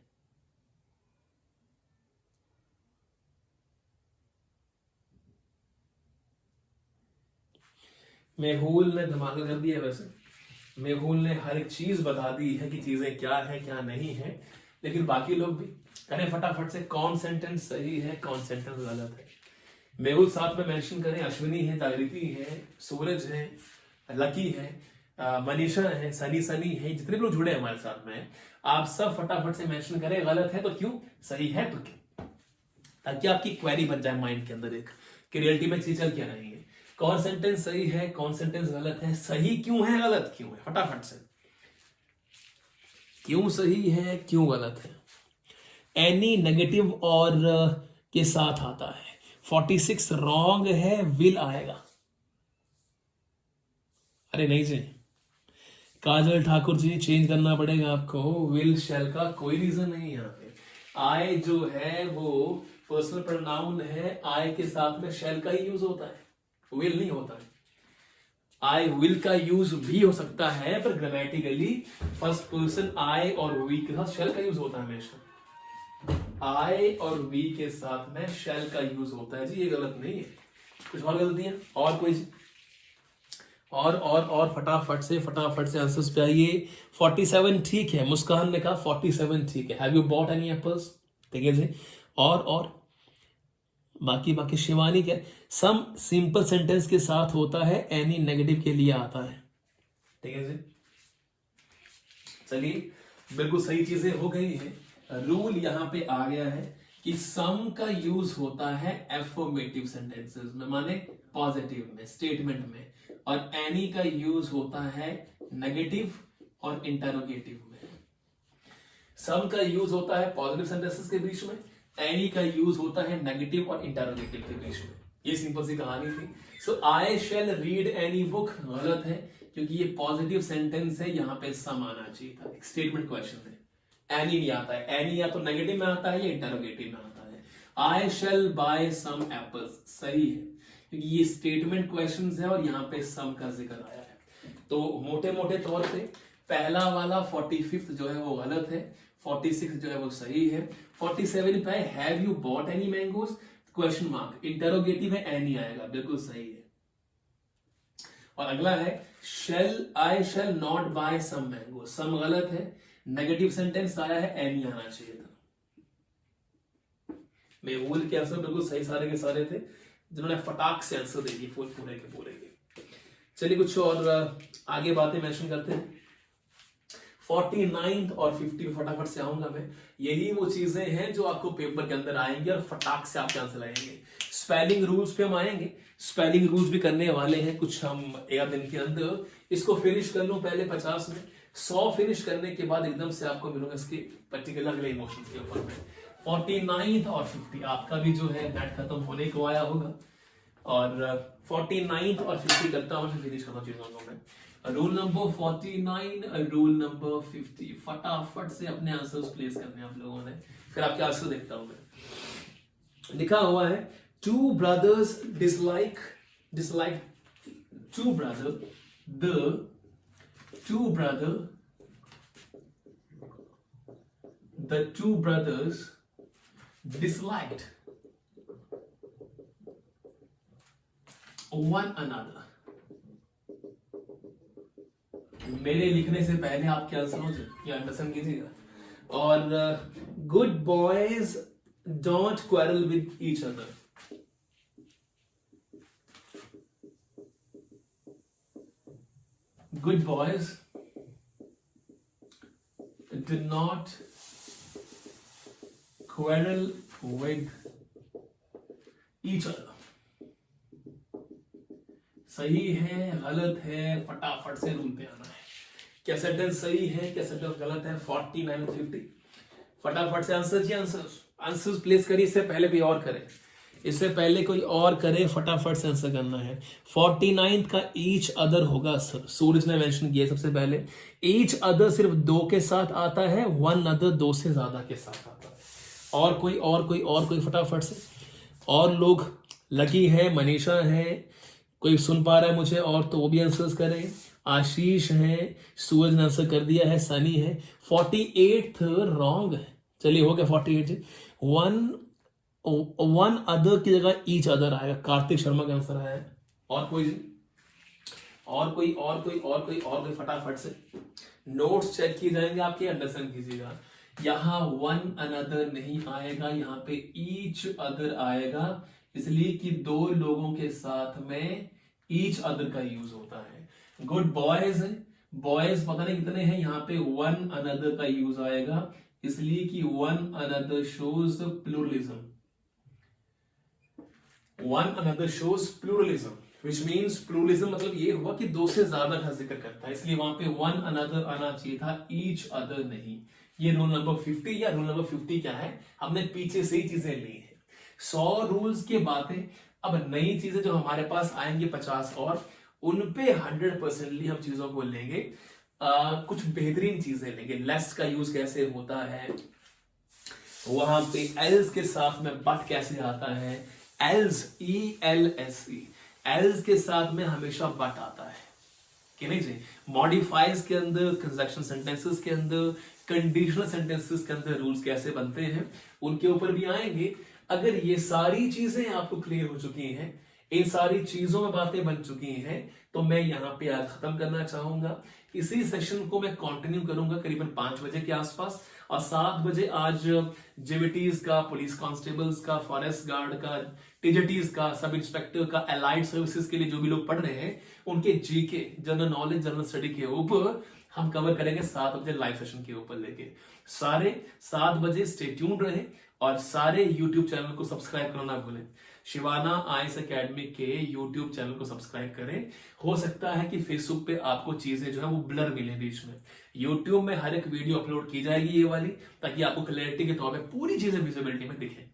मेहुल ने धमाका कर दिया। वैसे मेहुल ने हर एक चीज बता दी है कि चीजें क्या है क्या नहीं है, लेकिन बाकी लोग भी करें फटाफट से कौन सेंटेंस सही है कौन सेंटेंस गलत है। मेहुल साथ में मेंशन करें, अश्विनी है, जागृति है, सूरज है, लकी है, मनीषा है, सनी सनी है, जितने भी लोग जुड़े हैं हमारे साथ में, आप सब फटाफट से मेंशन करें गलत है तो क्यों, सही है तो क्यों, ताकि आपकी क्वेरी बन जाए माइंड के अंदर एक कि रियलिटी में चीज चल क्या रही है, कौन सेंटेंस सही है कौन सेंटेंस गलत है, सही क्यों है गलत क्यों है, फटाफट से क्यों सही है क्यों गलत है। एनी नेगेटिव और के साथ आता है। 46 रॉन्ग है, विल आएगा। अरे नहीं जी काजल ठाकुर जी, चेंज करना पड़ेगा आपको, विल शैल का कोई रीजन नहीं यहाँ पे। आई जो है वो पर्सनल प्रोनाउन है, आई के साथ में शैल का ही यूज होता है, विल नहीं होता है। आई विल का यूज भी हो सकता है, पर ग्रामेटिकली फर्स्ट पर्सन आई और वी के साथ शैल का यूज होता है हमेशा। आई और वी के साथ में शैल का यूज होता है जी, ये गलत नहीं है। कुछ और गलतियां और कोई जी? और फटाफट से आंसर्स पे आइए। 47 ठीक है, मुस्कान ने कहा 47 ठीक है। Have you bought any apples? ठीक है जी। और बाकी शिवानी क्या, सम सिंपल सेंटेंस के साथ होता है, एनी नेगेटिव के लिए आता है। ठीक है जी, चलिए बिल्कुल सही चीजें हो गई है। रूल यहां पे आ गया है कि सम का यूज होता है एफर्मेटिव सेंटेंसेस में, माने पॉजिटिव में, स्टेटमेंट में, और एनी का यूज होता है नेगेटिव और इंटरोगेटिव में। सम का यूज होता है पॉजिटिव सेंटेंसेस के बीच में, एनी का यूज होता है नेगेटिव और इंटरोगेटिव के बीच में। ये सिंपल सी कहानी थी। सो आई शैल रीड एनी बुक गलत है, क्योंकि ये पॉजिटिव सेंटेंस है, यहां पे सम आना चाहिए था, स्टेटमेंट क्वेश्चन है। एनी नहीं आता है, एनी या तो नेगेटिव में आता है या इंटरोगेटिव में आता है। आई शैल बाय सम एप्पल्स सही है, क्योंकि ये स्टेटमेंट क्वेश्चंस है और यहाँ पे सम का जिक्र आया है। तो मोटे मोटे तौर पे पहला वाला 45 जो है वो गलत है, 46 जो है वो सही है। 47 पे have you bought any mangoes, question mark, interrogative है, एनी आएगा, बिल्कुल सही है। और अगला है shall, I shall not buy some mango, some गलत है, नेगेटिव सेंटेंस आया है, एनी आना चाहिए था। मेहुल के आंसर बिल्कुल सही सारे के सारे थे, जिन्होंने फटाक से आंसर दे दिए पूरे के पूरे के। चलिए कुछ और आगे बातें मेंशन करते हैं। 49 और 50 पे फटाफट से आऊंगा मैं। यही वो चीजें हैं जो आपको पेपर के अंदर आएंगे और फटाक से आपके आंसर आएंगे। स्पेलिंग रूल्स पे हम आएंगे, स्पेलिंग रूल्स भी करने वाले हैं कुछ हम एक दिन के अंदर। इसको फिनिश कर लूं पहले 50 में, 100 फिनिश करने के बाद एकदम से आपको मिलूंगा इसके पर्टिकुलर अगले इमोशंस के ऊपर में। 49 और 50 आपका भी जो है नेट खत्म होने को आया होगा, और 49 और 50 करता हूं फिर फिनिश करता हूं चीजों को मैं। रूल नंबर 49, रूल नंबर 50, फटाफट से अपने आंसर्स प्लेस करने आप लोगों ने, फिर आपके आंसर देखता हूं मैं। लिखा हुआ है two brothers dislike two brother the two brothers disliked one another। मेरे लिखने से पहले आपके आंसर हो जाए या अंडरस्टैंड कीजिएगा। और good boys don't quarrel with each other. Good boys do not quarrel with each other। सही है गलत है फटाफट से रूल पे आना है। क्या सेंटेंस सही है क्या सेंटेंस गलत है? 49 और 50 फटाफट से आंसर जी आंसर्स प्लेस करिए। इससे पहले भी और करें, इससे पहले कोई और करे, फटाफट से आंसर करना है। 49 का ईच अदर होगा, सूरज ने मेंशन किया सबसे पहले। ईच अदर सिर्फ 2 के साथ आता है, वन अदर 2 से ज्यादा के साथ आता है। और कोई फटाफट से। और लोग लकी है, मनीषा है, कोई सुन पा रहा है मुझे और तो वो भी आंसर्स करें। आशीष है, सूरज ने आंसर कर दिया है, सनी है। 48 रॉन्ग है। चलिए हो गया 48। वन अदर की जगह ईच अदर आएगा। कार्तिक शर्मा का आंसर आया है। और कोई फटाफट से। नोट्स चेक किए जाएंगे आपके, अंडरस्टैंड कीजिएगा। यहां वन अनदर नहीं आएगा, यहाँ पे ईच अदर आएगा, इसलिए कि 2 लोगों के साथ में ईच अदर का यूज होता है। गुड बॉयज है, बॉयज पता नहीं कितने हैं, यहाँ पे वन अनदर का यूज आएगा, इसलिए कि one another shows pluralism. One another shows pluralism which means pluralism मतलब ये हुआ कि 2 से ज्यादा का जिक्र करता है, इसलिए वहां पे वन अनदर आना चाहिए था, ईच अदर नहीं। ये रूल नंबर 50 या रूल नंबर 50 क्या है, हमने पीछे से ही चीजें ली है। 100 रूल्स की बातें, अब नई चीजें जो हमारे पास आएंगे 50 और उन पे 100% हम चीजों को लेंगे। कुछ बेहतरीन चीजें लेंगे। लेस का यूज कैसे होता है, वहां पे एल्स के साथ में बट कैसे आता है, एल्स ELSE एल्स के साथ में हमेशा बट आता है कि नहीं जी। मॉडिफाइज के अंदर, कंजक्शन सेंटेंसेस के अंदर, कंडीशनल सेंटेंसेस के अंदर रूल्स कैसे बनते हैं उनके ऊपर भी आएंगे। अगर ये सारी चीजें आपको क्लियर हो चुकी हैं, इन सारी चीजों में बातें बन चुकी हैं, तो मैं यहाँ पे आज खत्म करना चाहूंगा। इसी सेशन को मैं कंटिन्यू करूंगा करीबन 5 बजे के आसपास, और 7 बजे आज JVTs का, पुलिस कांस्टेबल्स का, फॉरेस्ट गार्ड का, TJTs का, सब इंस्पेक्टर का, एलाइड सर्विसेज के लिए जो भी लोग पढ़ रहे हैं उनके GK, general knowledge, general study के ऊपर हम कवर करेंगे 7 बजे लाइव सेशन के ऊपर लेके। सारे 7 बजे स्टे ट्यून्ड रहे और सारे YouTube चैनल को सब्सक्राइब करना ना भूलें। शिवाना IAS एकेडमी के YouTube चैनल को सब्सक्राइब करें। हो सकता है कि फेसबुक पे आपको चीजें जो है वो ब्लर मिले बीच में। YouTube में हर एक वीडियो अपलोड की जाएगी ये वाली, ताकि आपको क्लैरिटी के तौर पे पूरी चीजें विजिबिलिटी में दिखे।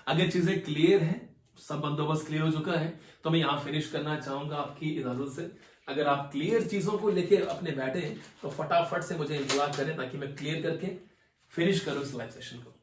अगर चीजें क्लियर है, सब बंदोबस्त क्लियर हो चुका है, तो मैं यहाँ फिनिश करना चाहूंगा आपकी इजाजत से। अगर आप क्लियर चीजों को लेके अपने बैठे तो फटाफट से मुझे इंतजार करें, ताकि मैं क्लियर करके फिनिश करूं इस लाइव सेशन को।